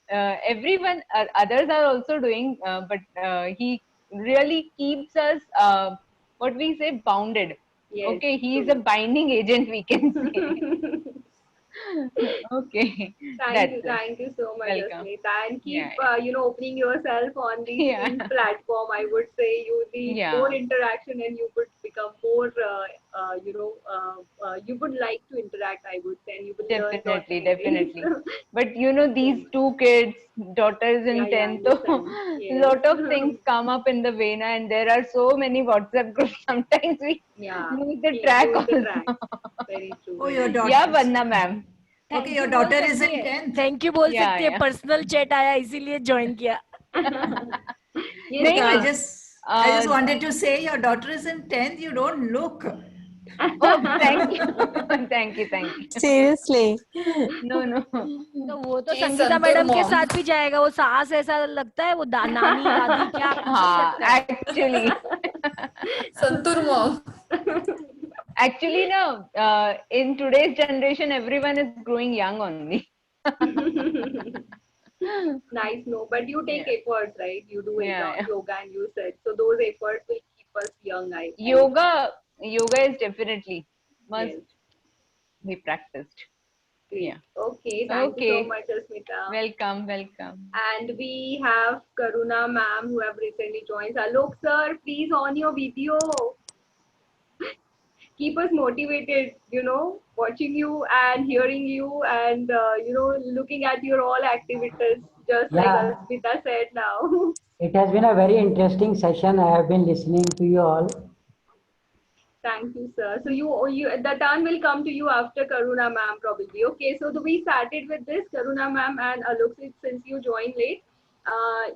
[SPEAKER 14] Everyone, others are also doing, but he really keeps us, what we say, bounded.
[SPEAKER 1] Yes,
[SPEAKER 14] Okay, he is a
[SPEAKER 1] true.
[SPEAKER 14] binding agent, we can say. Okay, that's it.
[SPEAKER 1] Thank you so much,
[SPEAKER 14] Welcome.
[SPEAKER 1] Asmita, and keep
[SPEAKER 14] Yeah,
[SPEAKER 1] opening yourself on the
[SPEAKER 14] yeah,
[SPEAKER 1] swing platform. I would say you need more
[SPEAKER 14] yeah,
[SPEAKER 1] interaction, and you would become more, you would like to interact. I would say, and you will learn lot
[SPEAKER 14] definitely,
[SPEAKER 1] many things.
[SPEAKER 14] definitely. But you know, these
[SPEAKER 1] Okay.
[SPEAKER 14] two kids, daughters
[SPEAKER 1] Yeah,
[SPEAKER 14] in
[SPEAKER 1] yeah, I
[SPEAKER 14] 10th, so
[SPEAKER 1] understand. Yes.
[SPEAKER 14] lot of things come up in the vein, and there are so many WhatsApp groups. Sometimes we
[SPEAKER 1] Yeah,
[SPEAKER 14] lose the
[SPEAKER 1] keep
[SPEAKER 14] track
[SPEAKER 1] lose the track.
[SPEAKER 14] also.
[SPEAKER 1] Very true.
[SPEAKER 6] Oh, your
[SPEAKER 1] Very true.
[SPEAKER 6] daughter.
[SPEAKER 14] Yeah, Vanna ma'am.
[SPEAKER 6] Okay,
[SPEAKER 3] thank
[SPEAKER 6] your
[SPEAKER 3] you बोल
[SPEAKER 6] daughter is
[SPEAKER 3] सकती
[SPEAKER 6] in
[SPEAKER 3] है
[SPEAKER 6] 10th.
[SPEAKER 3] Thank you बोल
[SPEAKER 14] Yeah,
[SPEAKER 3] सकती है
[SPEAKER 14] yeah.
[SPEAKER 3] Personal chat आया इसीलिए join किया
[SPEAKER 1] Yes,
[SPEAKER 6] Okay,
[SPEAKER 14] नहीं,
[SPEAKER 6] I just
[SPEAKER 14] uh,
[SPEAKER 6] wanted to say your daughter is in 10th. You don't look.
[SPEAKER 14] oh, thank you. Thank you, thank you.
[SPEAKER 10] Seriously.
[SPEAKER 14] No, no.
[SPEAKER 3] तो वो तो
[SPEAKER 15] She is
[SPEAKER 3] Sangeeta
[SPEAKER 15] Santur
[SPEAKER 3] madam के
[SPEAKER 15] mom.
[SPEAKER 3] साथ भी जाएगा वो सास ऐसा लगता है वो नानी दादी क्या कुछ भी
[SPEAKER 14] हाँ,
[SPEAKER 3] लगता है
[SPEAKER 14] actually.
[SPEAKER 15] Santur mom.
[SPEAKER 14] Actually, no, in today's generation, everyone is growing young only.
[SPEAKER 1] Nice, no, but you take
[SPEAKER 14] Yeah,
[SPEAKER 1] efforts, right? You do
[SPEAKER 14] yeah, yeah.
[SPEAKER 1] yoga, and you said so. Those efforts will keep us young. I would
[SPEAKER 14] Yoga, yoga is definitely
[SPEAKER 1] say.
[SPEAKER 14] must
[SPEAKER 1] Yes,
[SPEAKER 14] be practiced.
[SPEAKER 1] great.
[SPEAKER 14] Yeah.
[SPEAKER 1] Okay, thank you so
[SPEAKER 14] Okay.
[SPEAKER 1] much, Asmita.
[SPEAKER 14] Welcome, welcome.
[SPEAKER 1] And we have Karuna ma'am who have recently joined. Alok sir, please on your video. Keep us motivated, watching you and hearing you and, looking at your all activities, just like
[SPEAKER 16] Yeah,
[SPEAKER 1] Asmita said now.
[SPEAKER 16] it has been a very interesting session. I have been listening to you all.
[SPEAKER 1] Thank you, sir. So the turn will come to you after Karuna ma'am probably. Okay, so we started with this Karuna ma'am and Alok, since you joined late.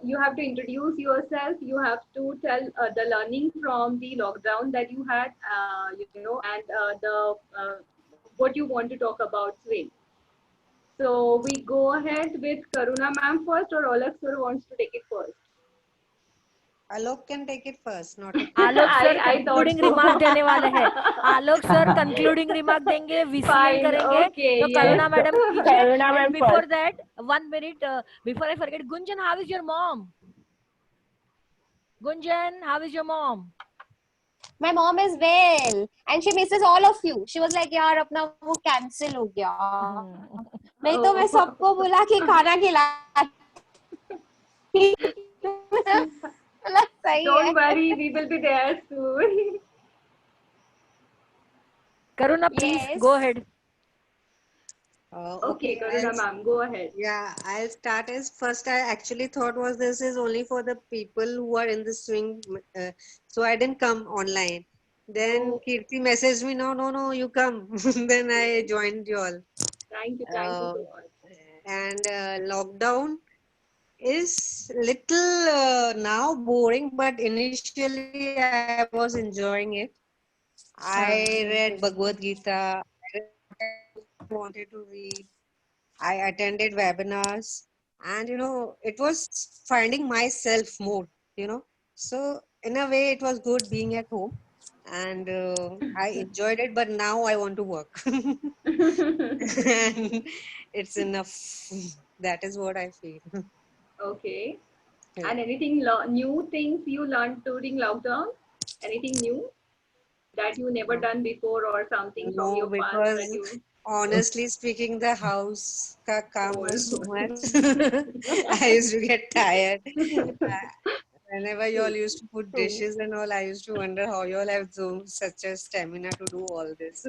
[SPEAKER 1] You have to introduce yourself. You have to tell the learning from the lockdown that you had, and what you want to talk about swing. So we go ahead with Karuna ma'am first, or Alok sir wants to take it first.
[SPEAKER 17] Alok can take it first, not a
[SPEAKER 3] Alok sir
[SPEAKER 1] I thought
[SPEAKER 3] concluding
[SPEAKER 1] so.
[SPEAKER 3] Remark देने वाले हैं आलोक sir concluding remark देंगे whistling
[SPEAKER 1] Fine.
[SPEAKER 3] करेंगे
[SPEAKER 1] Okay.
[SPEAKER 3] तो
[SPEAKER 1] Yes.
[SPEAKER 3] करुणा madam कीजिए
[SPEAKER 12] Karuna
[SPEAKER 3] and
[SPEAKER 12] ma'am
[SPEAKER 3] before
[SPEAKER 12] first.
[SPEAKER 3] That 1 minute before I forget Gunjan how is your mom Gunjan how is your mom
[SPEAKER 8] My mom is well and she misses all of you. She was like यार अपना वो cancel हो गया नहीं तो मैं सबको बुला के खाना खिला सही
[SPEAKER 1] Don't
[SPEAKER 8] है
[SPEAKER 1] worry, we will be there soon.
[SPEAKER 3] Karuna please
[SPEAKER 8] Yes.
[SPEAKER 3] Go ahead
[SPEAKER 1] Okay, Karuna ma'am, go ahead.
[SPEAKER 17] Yeah, I'll start as first. I actually thought was this is only for the people who are in the swing, so I didn't come online. Then
[SPEAKER 1] Oh.
[SPEAKER 17] Kirti messaged me, no, you come. Then I joined you all.
[SPEAKER 1] Thank you so much.
[SPEAKER 17] And lockdown is little now boring, but initially I was enjoying it. I read Bhagavad Gita. I wanted to read. I attended webinars, and it was finding myself more. So in a way, it was good being at home, and I enjoyed it. But now I want to work, and it's enough. That is what I feel.
[SPEAKER 1] Okay.
[SPEAKER 17] Yeah.
[SPEAKER 1] And anything new things you learned during lockdown? Anything new that you never done before or something from
[SPEAKER 17] No,
[SPEAKER 1] your past that
[SPEAKER 17] because
[SPEAKER 1] you?
[SPEAKER 17] honestly speaking, the house ka kaam was so much. I used to get tired. Whenever you all used to put dishes and all, I used to wonder how you all have such a stamina to do all this.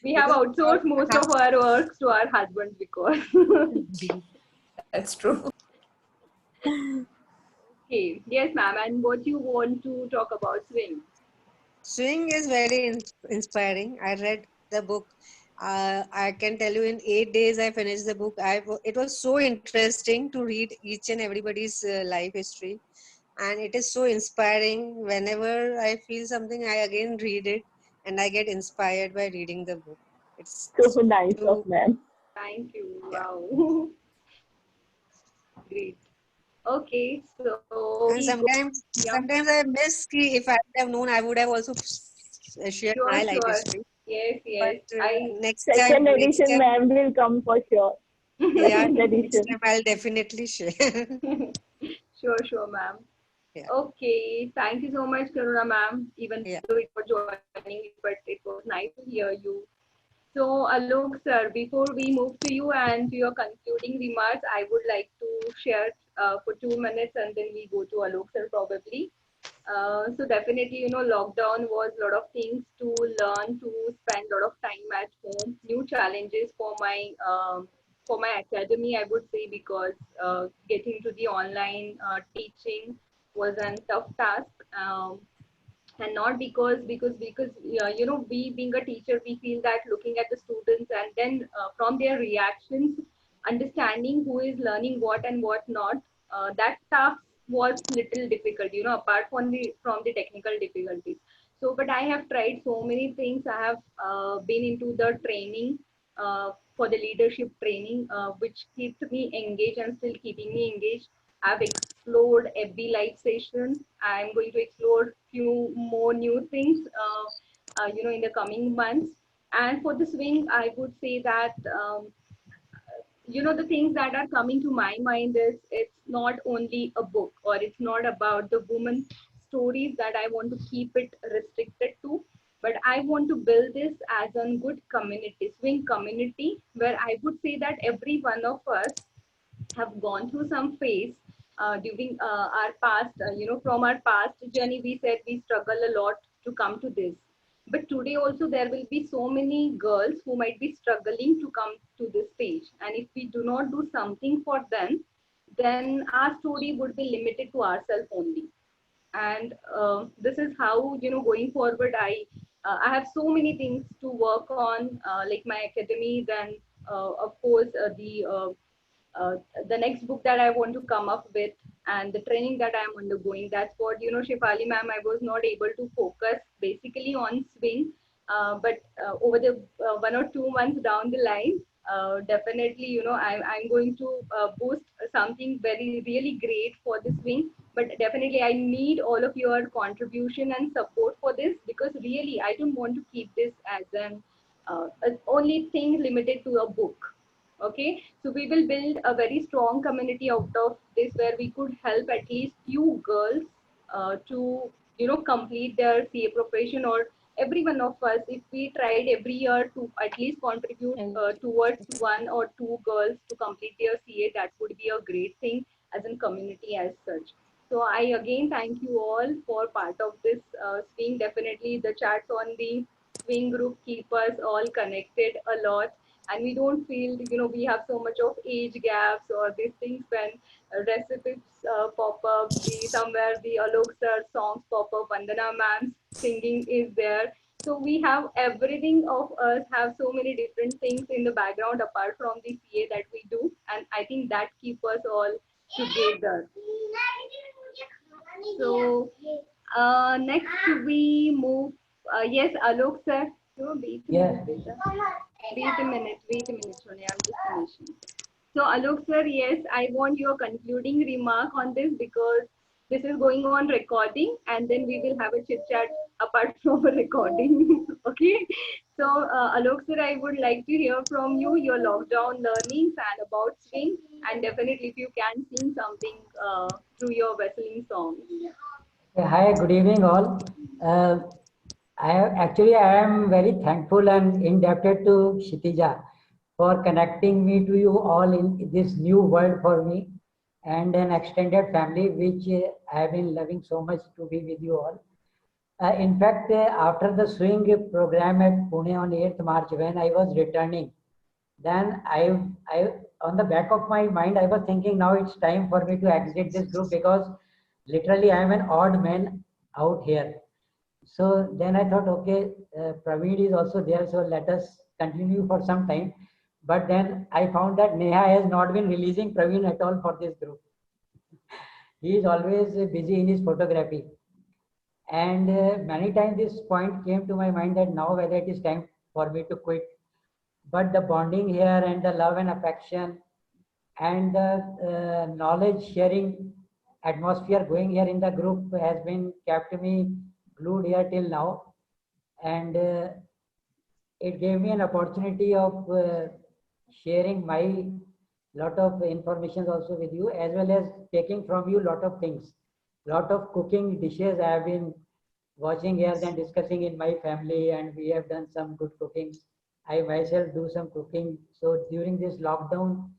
[SPEAKER 1] We have
[SPEAKER 17] Because
[SPEAKER 1] outsourced most of our work to our husbands because.
[SPEAKER 15] That's true.
[SPEAKER 1] Okay. Yes, ma'am. And what you want to talk about swing?
[SPEAKER 17] swing is very inspiring. I read the book. I can tell you in 8 days I finished the book. It was so interesting to read each and everybody's life history, and it is so inspiring. Whenever I feel something, I again read it, and I get inspired by reading the book. It's
[SPEAKER 12] So nice of
[SPEAKER 17] too,
[SPEAKER 12] them.
[SPEAKER 1] Thank you.
[SPEAKER 17] yeah.
[SPEAKER 1] Wow. Great. Okay. So
[SPEAKER 17] And
[SPEAKER 1] we go. Yeah.
[SPEAKER 17] sometimes I miss if I would have known, I would have also shared
[SPEAKER 1] Sure,
[SPEAKER 17] my life
[SPEAKER 1] sure.
[SPEAKER 17] history.
[SPEAKER 1] Yes,
[SPEAKER 17] But
[SPEAKER 1] yes. I
[SPEAKER 12] Second
[SPEAKER 17] next
[SPEAKER 12] edition,
[SPEAKER 17] time,
[SPEAKER 12] ma'am, will come for sure.
[SPEAKER 17] yeah,
[SPEAKER 12] Second
[SPEAKER 17] next
[SPEAKER 12] edition.
[SPEAKER 17] time I'll definitely share.
[SPEAKER 1] sure, sure, ma'am.
[SPEAKER 17] Yeah.
[SPEAKER 1] Okay. Thank you so much, Karuna, ma'am. Even
[SPEAKER 17] Yeah.
[SPEAKER 1] though it was joining, but it was nice to hear you. So, Alok sir, before we move to you and to your concluding remarks, I would like to share for 2 minutes and then we go to Alok sir probably. So definitely, lockdown was a lot of things to learn, to spend a lot of time at home, new challenges for my academy, I would say, because getting to the online teaching was a tough task. And not because we being a teacher, we feel that looking at the students and then from their reactions, understanding who is learning what and what not, that task was little difficult, apart from the technical difficulties. So but I have tried so many things. I have been into the training, for the leadership training, which keeps me engaged and still keeping me engaged. I've explored FB live sessions. I'm going to explore few more new things, in the coming months. And for the swing, I would say that, the things that are coming to my mind is it's not only a book, or it's not about the woman stories that I want to keep it restricted to, but I want to build this as a good community, swing community, where I would say that every one of us have gone through some phase during our past, from our past journey, we said we struggle a lot to come to this. But today also there will be so many girls who might be struggling to come to this stage. And if we do not do something for them, then our story would be limited to ourselves only. And this is how, going forward, I have so many things to work on, like my academy, then of course uh, the next book that I want to come up with, and the training that I'm undergoing. That's what, Shefali ma'am, I was not able to focus basically on swing. But over the 1 or 2 months down the line, definitely, I'm going to boost something very, really great for the swing. But definitely, I need all of your contribution and support for this, because really, I don't want to keep this as an only thing limited to a book. Okay, so we will build a very strong community out of this, where we could help at least few girls to complete their CA profession, or every one of us, if we tried every year to at least contribute towards 1 or 2 girls to complete their CA, that would be a great thing as a community as such. So I again thank you all for part of this swing. Definitely the chats on the swing group keep us all connected a lot, and we don't feel we have so much of age gaps or these things. When recipes pop up, the somewhere the Alok sir songs pop up, Vandana ma'am's singing is there. So we have everything of us have so many different things in the background apart from the CA that we do, and I think that keep us all together. So next we move. Yes, Alok sir. Wait a
[SPEAKER 16] Yeah.
[SPEAKER 1] minute, beta. Wait a minute, Sonia. I'm just finishing. So Alok sir, yes, I want your concluding remark on this, because this is going on recording, and then we will have a chit chat apart from a recording. Okay. So Alok sir, I would like to hear from you your lockdown learnings and about swing, and definitely if you can sing something through your whistling song.
[SPEAKER 16] Hi, good evening all. Uh, I am very thankful and indebted to Kshitija for connecting me to you all in this new world for me and an extended family which I have been loving so much to be with you all. In fact, after the swing program at Pune on 8th March, when I was returning, then on the back of my mind, I was thinking now it's time for me to exit this group because literally I am an odd man out here. So then I thought, okay, Praveen is also there, so let us continue for some time. But then I found that Neha has not been releasing Praveen at all for this group. He is always busy in his photography. And many times this point came to my mind that now whether it is time for me to quit. But the bonding here and the love and affection and the knowledge sharing atmosphere going here in the group has been kept me glued here till now. And it gave me an opportunity of sharing my lot of information also with you, as well as taking from you lot of things. Lot of cooking dishes I have been watching here and discussing in my family, and we have done some good cooking. I myself do some cooking. So during this lockdown,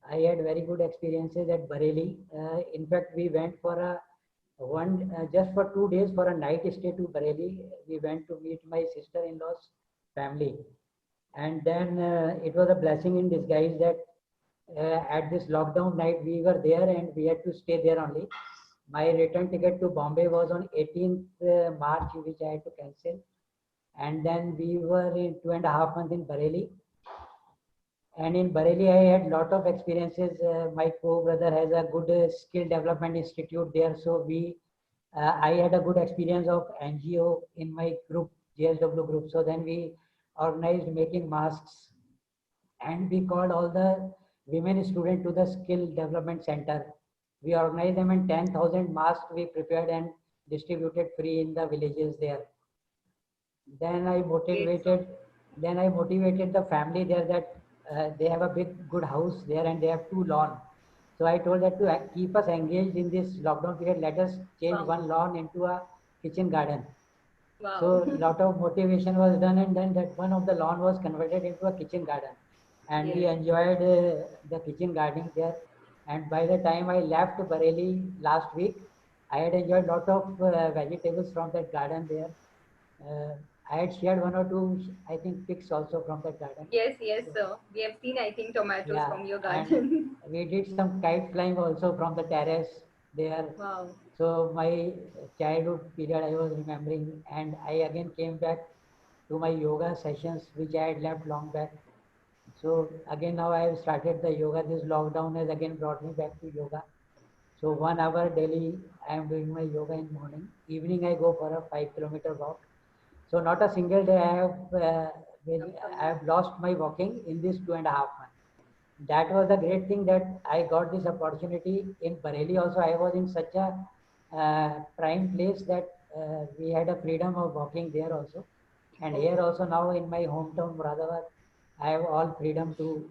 [SPEAKER 16] I had very good experiences at Bareilly. In fact, we went for a just for 2 days for a night stay to Bareilly. We went to meet my sister-in-law's family, and then it was a blessing in disguise that at this lockdown night we were there and we had to stay there only. My return ticket to Bombay was on 18th March, which I had to cancel. And then we were in 2.5 months in Bareilly. And in Bareilly, I had lot of experiences. My co-brother has a good skill development institute there. So I had a good experience of NGO in my group, JSW group. So then we organized making masks and we called all the women students to the skill development center. We organized them in 10,000 masks we prepared and distributed free in the villages there. Then I motivated the family there that they have a big good house there and they have 2 lawns. So I told that to keep us engaged in this lockdown period, let us change
[SPEAKER 1] Wow.
[SPEAKER 16] one lawn into a kitchen garden.
[SPEAKER 1] Wow.
[SPEAKER 16] So lot of motivation was done, and then that one of the lawn was converted into a kitchen garden, and we
[SPEAKER 1] Yes.
[SPEAKER 16] enjoyed the kitchen gardening there. And by the time I left Bareilly last week, I had enjoyed lot of vegetables from that garden there. I had shared 1 or 2, I think, pics also from that garden.
[SPEAKER 1] Yes, yes, sir. We have seen, I think, tomatoes
[SPEAKER 16] Yeah,
[SPEAKER 1] from your
[SPEAKER 16] and
[SPEAKER 1] garden.
[SPEAKER 16] we did some kite flying also from the terrace there.
[SPEAKER 1] Wow.
[SPEAKER 16] So my childhood period I was remembering, and I again came back to my yoga sessions which I had left long back. So again now I have started the yoga. This lockdown has again brought me back to yoga. So 1 hour daily I am doing my yoga in morning. Evening I go for a 5 kilometer walk. So not a single day I have lost my walking in this 2.5 months. That was the great thing that I got this opportunity in Bareilly. Also, I was in such a prime place that we had a freedom of walking there also. And here also now in my hometown, Muradabad, I have all freedom to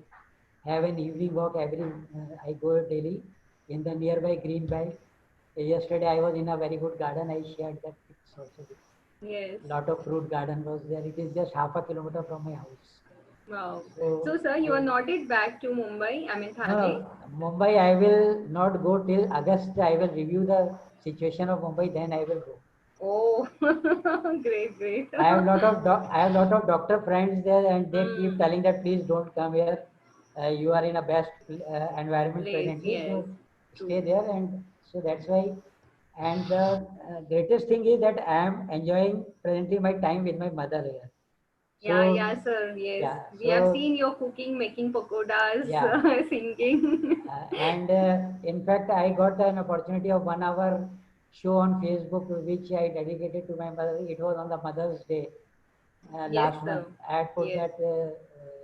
[SPEAKER 16] have an evening walk I go daily in the nearby green belt. Yesterday I was in a very good garden. I shared that pics also.
[SPEAKER 1] Yes.
[SPEAKER 16] Lot of fruit garden was there. It is just half a kilometer from my house.
[SPEAKER 1] Wow.
[SPEAKER 16] So
[SPEAKER 1] So, sir, you are not yet back to Mumbai, I mean, Thane?
[SPEAKER 16] Mumbai, I will not go till August. I will review the situation of Mumbai, then I will go.
[SPEAKER 1] Oh, great, great.
[SPEAKER 16] I have lot of doctor friends there, and they keep telling that please don't come here. You are in a best environment
[SPEAKER 1] Place,
[SPEAKER 16] presently,
[SPEAKER 1] yes.
[SPEAKER 16] so stay there. And so that's why. And the greatest thing is that I am enjoying presently my time with my mother here.
[SPEAKER 1] Yeah,
[SPEAKER 16] So
[SPEAKER 1] yeah, sir. Yes.
[SPEAKER 16] yeah,
[SPEAKER 1] We have
[SPEAKER 16] so
[SPEAKER 1] seen your cooking, making pakodas,
[SPEAKER 16] yeah.
[SPEAKER 1] singing.
[SPEAKER 16] And in fact, I got an opportunity of 1 hour show on Facebook, which I dedicated to my mother. It was on the Mother's Day
[SPEAKER 1] Yes,
[SPEAKER 16] last month.
[SPEAKER 1] sir.
[SPEAKER 16] I had put
[SPEAKER 1] Yes.
[SPEAKER 16] that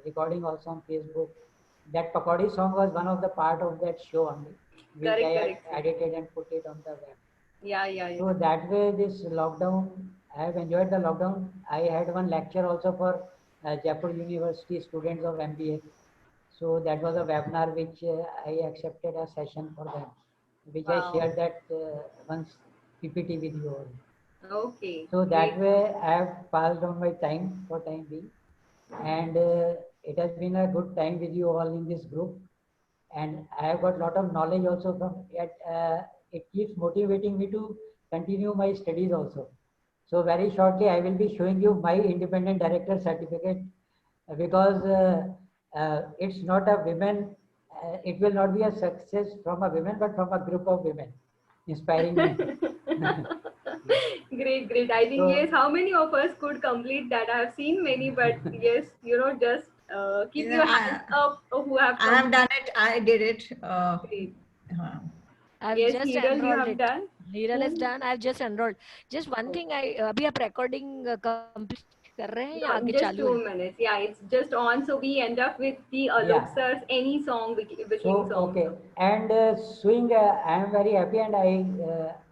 [SPEAKER 16] recording also on Facebook. That Pakodi song was one of the part of that show only, which I
[SPEAKER 1] Correct,
[SPEAKER 16] had
[SPEAKER 1] correct, sir.
[SPEAKER 16] edited and put it on the web.
[SPEAKER 1] Yeah, yeah, yeah.
[SPEAKER 16] So that way, this lockdown, I have enjoyed the lockdown. I had one lecture also for Jaipur University students of MBA. So that was a webinar which I accepted a session for them, which I
[SPEAKER 1] Wow.
[SPEAKER 16] shared that once PPT with you all.
[SPEAKER 1] Okay.
[SPEAKER 16] So that way I have passed on my time for time being, and it has been a good time with you all in this group, and I have got a lot of knowledge also from it. It keeps motivating me to continue my studies also. So very shortly I will be showing you my independent director certificate, because it's not a women, it will not be a success from a women, but from a group of women inspiring me.
[SPEAKER 1] Great, great. I think
[SPEAKER 16] So
[SPEAKER 1] yes. How many of us could complete that? I have seen many, but yes, just keep your hands up. Who have
[SPEAKER 6] I have done it. I did it.
[SPEAKER 1] Great.
[SPEAKER 3] I've
[SPEAKER 1] Yes,
[SPEAKER 3] just
[SPEAKER 1] Hiral, you
[SPEAKER 3] enrolled
[SPEAKER 1] have
[SPEAKER 3] it.
[SPEAKER 1] done.
[SPEAKER 3] Hiral is done. I've just enrolled. Just one thing, अभी आप recording complete कर रहे हैं या
[SPEAKER 1] No,
[SPEAKER 3] आगे
[SPEAKER 1] just
[SPEAKER 3] चालू है?
[SPEAKER 1] 2 minutes. Yeah, it's just on. So we end up with the Alok
[SPEAKER 16] yeah.
[SPEAKER 1] sir's any song, whistling
[SPEAKER 16] So
[SPEAKER 1] song.
[SPEAKER 16] okay, and swing. I am very happy, and I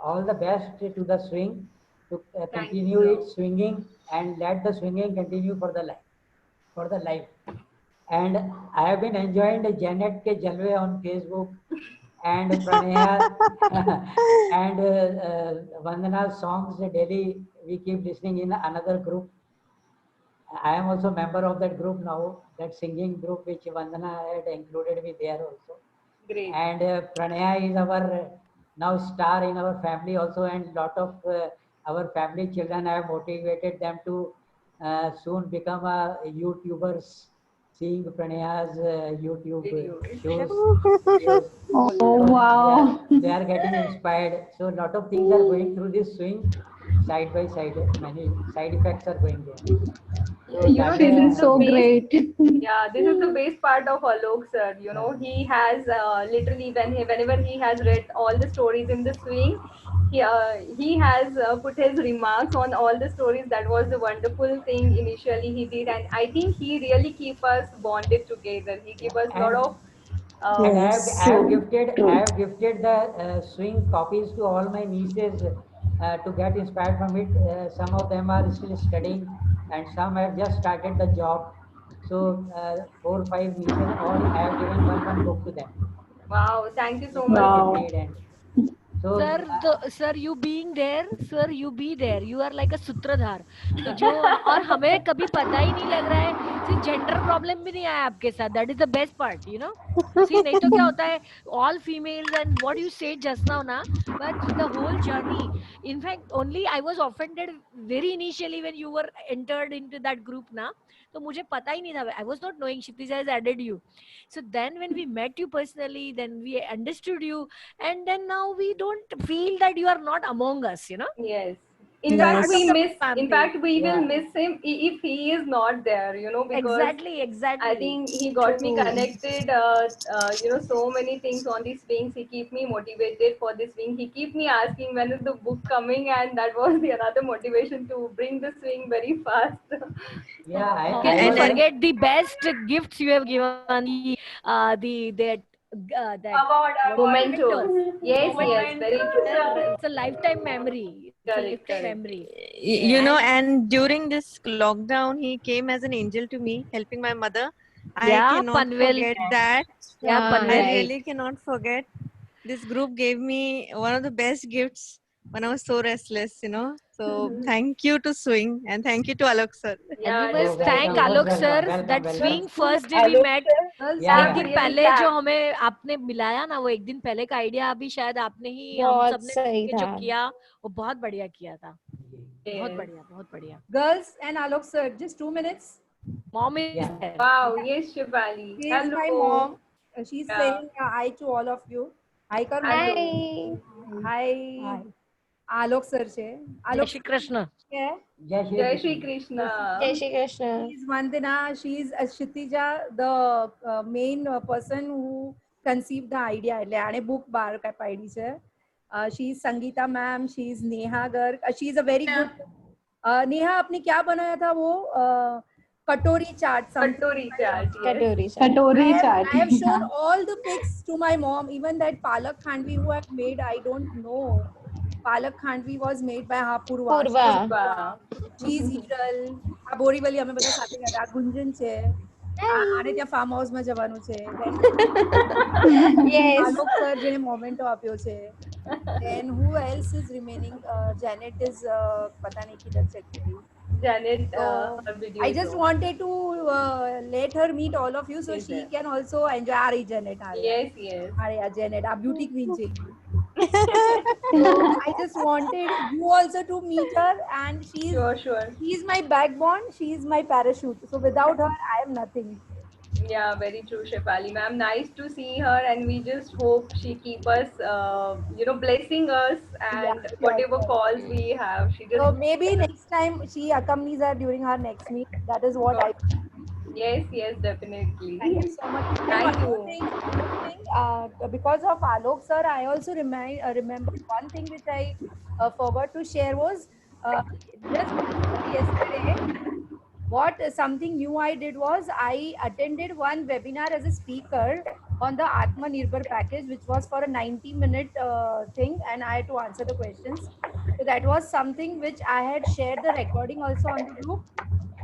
[SPEAKER 16] all the best to the swing to continue it swinging, and let the swinging continue for the life. And I have been enjoying the Janet Ke Jalwe on Facebook, and Pranaya and Vandana's songs daily. We keep listening in another group. I am also member of that group now, that singing group which Vandana had included me there also.
[SPEAKER 1] Great.
[SPEAKER 16] And Pranaya is our now star in our family also, and lot of our family children have motivated them to soon become YouTubers, seeing Pranaya's YouTube shows. Videos.
[SPEAKER 5] Oh,
[SPEAKER 16] So
[SPEAKER 5] wow.
[SPEAKER 16] they are getting inspired. So a lot of things are going through this swing side by side. Many side effects are going there. So that
[SPEAKER 1] This is
[SPEAKER 5] so
[SPEAKER 1] the base.
[SPEAKER 5] great.
[SPEAKER 1] Yeah, this is the best part of Alok sir. He has literally whenever he has read all the stories in the swing, he has put his remarks on all the stories. That was the wonderful thing initially he did, and I think he really keep us bonded together. He give us a lot of.
[SPEAKER 16] And
[SPEAKER 5] Yes.
[SPEAKER 16] I have gifted the swing copies to all my nieces to get inspired from it. Some of them are still studying, and some have just started the job. So 4 or 5 nieces, all I have given one book to them.
[SPEAKER 1] Wow! Thank you so
[SPEAKER 16] Which
[SPEAKER 1] much.
[SPEAKER 16] they read, and so
[SPEAKER 3] Sir, you being there, sir, you be there. You are like a सूत्रधार. तो जो और हमें कभी पता ही नहीं लग रहा है. See, gender problem भी नहीं आया आपके साथ. That is the best part, See, नहीं तो क्या होता है? All females and what you said just now, na. But the whole journey. In fact, only I was offended very initially when you were entered into that group, na. तो मुझे पता ही नहीं था. I was not knowing Kshitija has added you. So then when we met you personally, then we understood you, and then now we don't feel that you are not among us.
[SPEAKER 1] Yes. In fact, we miss. In fact, we will
[SPEAKER 16] Yeah.
[SPEAKER 1] miss him if he is not there. Because
[SPEAKER 3] Exactly.
[SPEAKER 1] I think he got me connected. So many things on the swings. He keep me motivated for the swing. He keep me asking when is the book coming, and that was the another motivation to bring the swing very fast.
[SPEAKER 16] yeah,
[SPEAKER 3] Can you forget the best gifts you have given? That
[SPEAKER 5] Award.
[SPEAKER 1] Mementos. Yes, very true.
[SPEAKER 3] It's a lifetime memory. It's a lifetime memory.
[SPEAKER 10] And during this lockdown, he came as an angel to me, helping my mother. I
[SPEAKER 3] Yeah,
[SPEAKER 10] cannot
[SPEAKER 3] Panvel.
[SPEAKER 10] forget that.
[SPEAKER 3] Yeah,
[SPEAKER 10] I
[SPEAKER 3] Panvel.
[SPEAKER 10] really cannot forget. This group gave me one of the best gifts when I was so restless, So thank you to Swing and thank you to Alok sir.
[SPEAKER 3] And we must thank Alok sir. That swing first day we met. एक दिन पहले जो हमें आपने मिलाया ना, वो एक दिन पहले का आइडिया अभी शायद आपने ही हम
[SPEAKER 8] बहुत
[SPEAKER 3] सबने
[SPEAKER 8] सही
[SPEAKER 3] मिलके जो
[SPEAKER 8] था।
[SPEAKER 3] किया वो बहुत बढ़िया किया था. बहुत बढ़िया.
[SPEAKER 4] Girls and Alok sir, just 2 minutes.
[SPEAKER 3] Mom is there.
[SPEAKER 1] Wow, yes, Shivali.
[SPEAKER 4] She is my mom. She's saying hi to all of you. Hi, Kar. Hi. Alok sir છે.
[SPEAKER 3] Jai Shri Krishna.
[SPEAKER 1] Jai Shri Krishna.
[SPEAKER 8] Jai Shri Krishna.
[SPEAKER 4] She's Vandana. She's Kshitija, the main person who conceived the idea. એટલે આણે book બહાર પાડી છે. She's Sangeeta ma'am. She's Neha Garg. She's a very good. Neha आपने क्या बनाया था वो कटोरी चाट?
[SPEAKER 1] Katori chaat.
[SPEAKER 8] Katori chaat.
[SPEAKER 5] Katori chaat.
[SPEAKER 4] I have shown all the pics to my mom. Even that palak khandvi who have made, I don't know. Palak khandvi was made by
[SPEAKER 8] Purva.
[SPEAKER 4] Cheese eagle. આ બોરીવલી અમે બધા સાથે ગયા. આ ગુંજન છે. આને ત્યાં farm house માં જવાનું છે. આલોક સર જેને મોમેન્ટો આપ્યો છે. Then who else is remaining? Janet is पता नहीं किधर चली गई.
[SPEAKER 1] Janet,
[SPEAKER 4] So
[SPEAKER 1] her
[SPEAKER 4] I
[SPEAKER 1] videos.
[SPEAKER 4] just wanted to let her meet all of you so
[SPEAKER 1] She's
[SPEAKER 4] she
[SPEAKER 1] there.
[SPEAKER 4] can also enjoy. Ari Janet,
[SPEAKER 1] Yes, yes.
[SPEAKER 4] Arya Janet, our beauty queen chili. So I just wanted you also to meet her, and
[SPEAKER 1] Sure.
[SPEAKER 4] she's my backbone. She's my parachute. So without her, I am nothing.
[SPEAKER 1] Yeah, very true, Shefali ma'am. Nice to see her, and we just hope she keep us, blessing us, and
[SPEAKER 4] Yeah, sure,
[SPEAKER 1] whatever
[SPEAKER 4] sure.
[SPEAKER 1] calls we have, she just.
[SPEAKER 4] So maybe next time she accompanies her during her next meet. That is what I.
[SPEAKER 1] Yes, definitely.
[SPEAKER 4] Thank you so much. And
[SPEAKER 1] Thank you.
[SPEAKER 4] one more thing. Because of Alok sir, I also remembered one thing which I forgot to share was just yesterday. What something new I did was I attended one webinar as a speaker on the Atmanirbhar package, which was for a 90-minute thing, and I had to answer the questions. So that was something which I had shared the recording also on the group.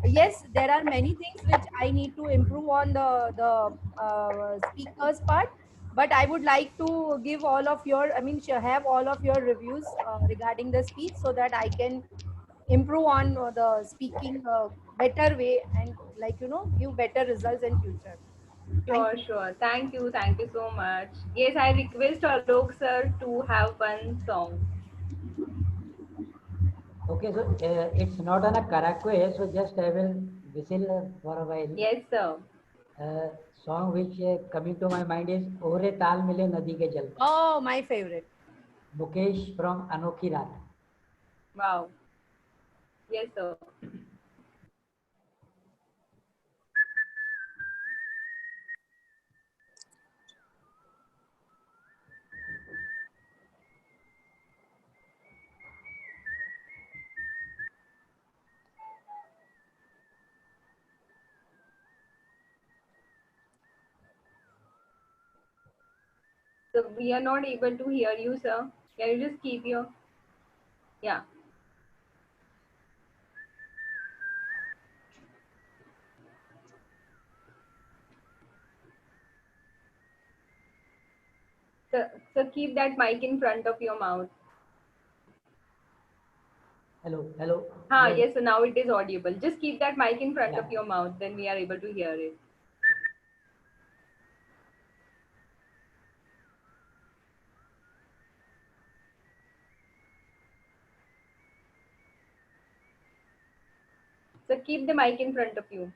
[SPEAKER 4] Yes, there are many things which I need to improve on the speakers part, but I would like to give all of your, I mean, have all of your reviews regarding the speech so that I can improve on the speaking better way and give better results in future.
[SPEAKER 1] Sure. Thank you so much. Yes, I request Alok sir to have one song.
[SPEAKER 16] Okay, so it's not on a correct way, so just I will whistle for a while.
[SPEAKER 1] Yes, sir.
[SPEAKER 16] Song which coming to my mind is Ohre Taal Mile Nadi Ke Jal.
[SPEAKER 4] Oh, my favorite.
[SPEAKER 16] Mukesh from Anokhi Raat.
[SPEAKER 1] Wow. Yes, sir. So we are not able to hear you, sir. Can you just keep your, yeah. So keep that mic in front of your mouth.
[SPEAKER 16] Hello.
[SPEAKER 1] Yes, so now it is audible. Just keep that mic in front of your mouth, then we are able to hear it. So keep the mic in front of you.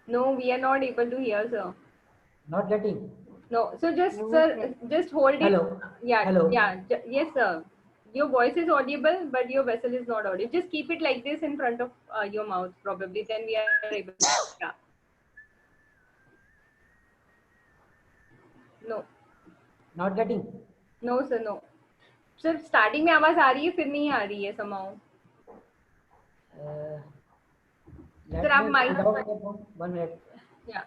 [SPEAKER 1] No, we are not able to hear, sir.
[SPEAKER 16] Not getting.
[SPEAKER 1] No, so just hold it.
[SPEAKER 16] Hello.
[SPEAKER 1] Yeah,
[SPEAKER 16] Hello.
[SPEAKER 1] yes, sir. Your voice is audible, but your vessel is not audible. Just keep it like this in front of your mouth, probably. Then we are able to. Yeah. No.
[SPEAKER 16] Not getting.
[SPEAKER 1] No, sir, no. Sir, starting में आवाज आ रही है, फिर नहीं आ रही है somehow.
[SPEAKER 16] Let
[SPEAKER 1] Sir, आप
[SPEAKER 16] me
[SPEAKER 1] mic.
[SPEAKER 16] put down the phone. 1 minute.
[SPEAKER 1] Yeah.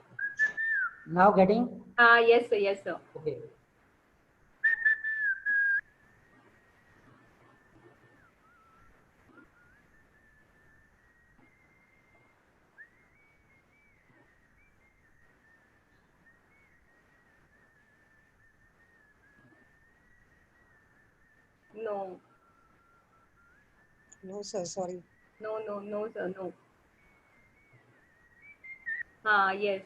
[SPEAKER 16] Now getting?
[SPEAKER 1] Yes, sir.
[SPEAKER 16] Okay.
[SPEAKER 1] No.
[SPEAKER 17] No, sir, sorry.
[SPEAKER 1] No, sir, no. Yes.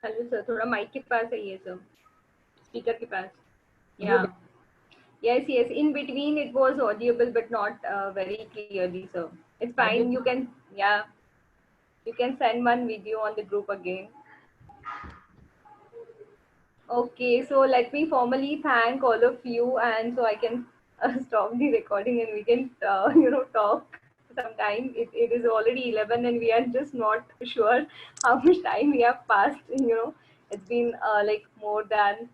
[SPEAKER 1] Hello sir, थोड़ा माइक के पास आइए सर, स्पीकर के पास. Yeah. Yes, yes. In between, it was audible, but not very clearly. So it's fine. You can, yeah, you can send one video on the group again. Okay, so let me formally thank all of you, and so I can stop the recording and we can, talk sometime. It is already 11 and we are just not sure how much time we have passed. It's been like more than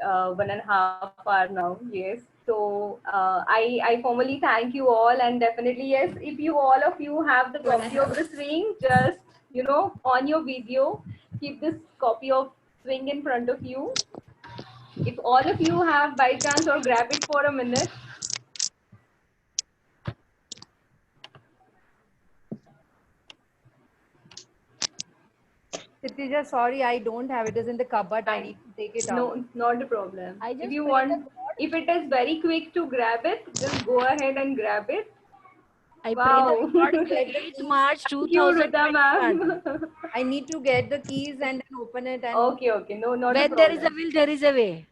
[SPEAKER 1] 1.5 hour now. Yes. So I formally thank you all, and definitely yes, if you all of you have the copy of the swing, just on your video, keep this copy of swing in front of you. If all of you have by chance, or grab it for a minute.
[SPEAKER 4] Kshitija, sorry, I don't have it. It's in the cupboard. I need to take it out.
[SPEAKER 1] No, not a problem.
[SPEAKER 3] I
[SPEAKER 1] If
[SPEAKER 3] just
[SPEAKER 1] you
[SPEAKER 3] pray
[SPEAKER 1] want,
[SPEAKER 3] that
[SPEAKER 1] if it is very quick to grab it, just go ahead and grab it.
[SPEAKER 3] I
[SPEAKER 1] Wow.
[SPEAKER 3] pray that God is 8th March
[SPEAKER 1] Thank you, Ruta
[SPEAKER 3] 2021.
[SPEAKER 1] ma'am.
[SPEAKER 4] I need to get the keys and then open it and
[SPEAKER 1] Okay, okay. No, not a
[SPEAKER 3] When there is a
[SPEAKER 1] problem.
[SPEAKER 3] will, there is a way.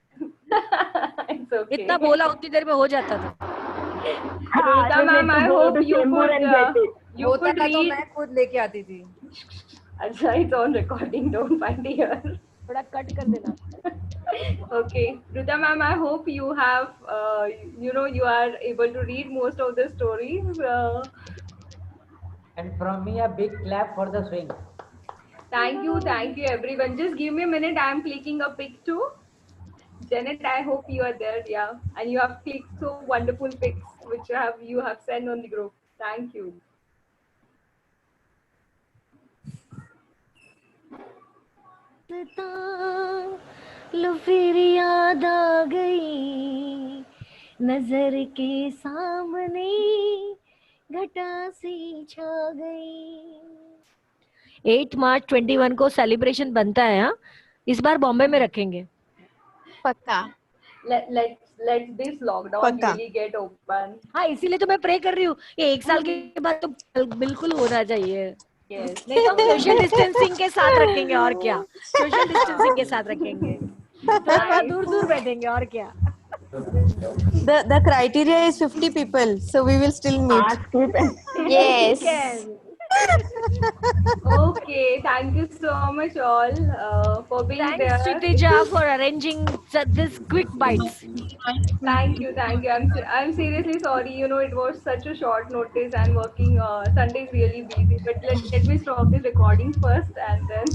[SPEAKER 1] It's okay.
[SPEAKER 3] इतना बोला उतनी देर में हो जाता था.
[SPEAKER 12] I
[SPEAKER 1] Ruta
[SPEAKER 12] just
[SPEAKER 1] ma'am,
[SPEAKER 12] need to
[SPEAKER 1] I
[SPEAKER 12] go
[SPEAKER 1] hope
[SPEAKER 12] to
[SPEAKER 1] you
[SPEAKER 12] Chembur
[SPEAKER 1] could,
[SPEAKER 12] and get it.
[SPEAKER 1] you
[SPEAKER 4] होता
[SPEAKER 1] could
[SPEAKER 4] था तो
[SPEAKER 1] read.
[SPEAKER 4] मैं खुद लेके आती थी.
[SPEAKER 1] Acha, it's on recording. Don't find here.
[SPEAKER 3] थोड़ा कट कर देना.
[SPEAKER 1] Okay, Ruta ma'am, I hope you have, you are able to read most of the stories.
[SPEAKER 16] And from me, a big clap for the swing.
[SPEAKER 1] Thank you everyone. Just give me a minute. I am clicking a pic too. Janet, I hope you are there. Yeah, and you have clicked so wonderful pics, which you have sent on the group. Thank you.
[SPEAKER 3] लो फिर याद आ गई नजर के सामने घटा सी छा गई. 8 मार्च 21 को सेलिब्रेशन बनता है. हाँ, इस बार बॉम्बे में रखेंगे.
[SPEAKER 8] पक्का.
[SPEAKER 1] Let this lockdown
[SPEAKER 10] पक्का.
[SPEAKER 1] really get open.
[SPEAKER 3] हाँ, इसीलिए तो मैं प्रे कर रही हूँ. ये 1 साल के बाद तो बिल्कुल होना चाहिए.
[SPEAKER 1] Yes.
[SPEAKER 3] नहीं तो सोशल डिस्टेंसिंग के साथ रखेंगे और क्या. सोशल डिस्टेंसिंग के साथ रखेंगे. थोड़ा दूर दूर बैठेंगे और क्या.
[SPEAKER 10] The criteria is 50 people, so we will still meet.
[SPEAKER 8] Yes.
[SPEAKER 1] Okay, thank you so much all for being
[SPEAKER 3] Thanks,
[SPEAKER 1] there.
[SPEAKER 3] Kshitija, for arranging this quick bites.
[SPEAKER 1] Thank you. I'm seriously sorry. It was such a short notice and working Sunday is really busy. But let me stop this recording first and then.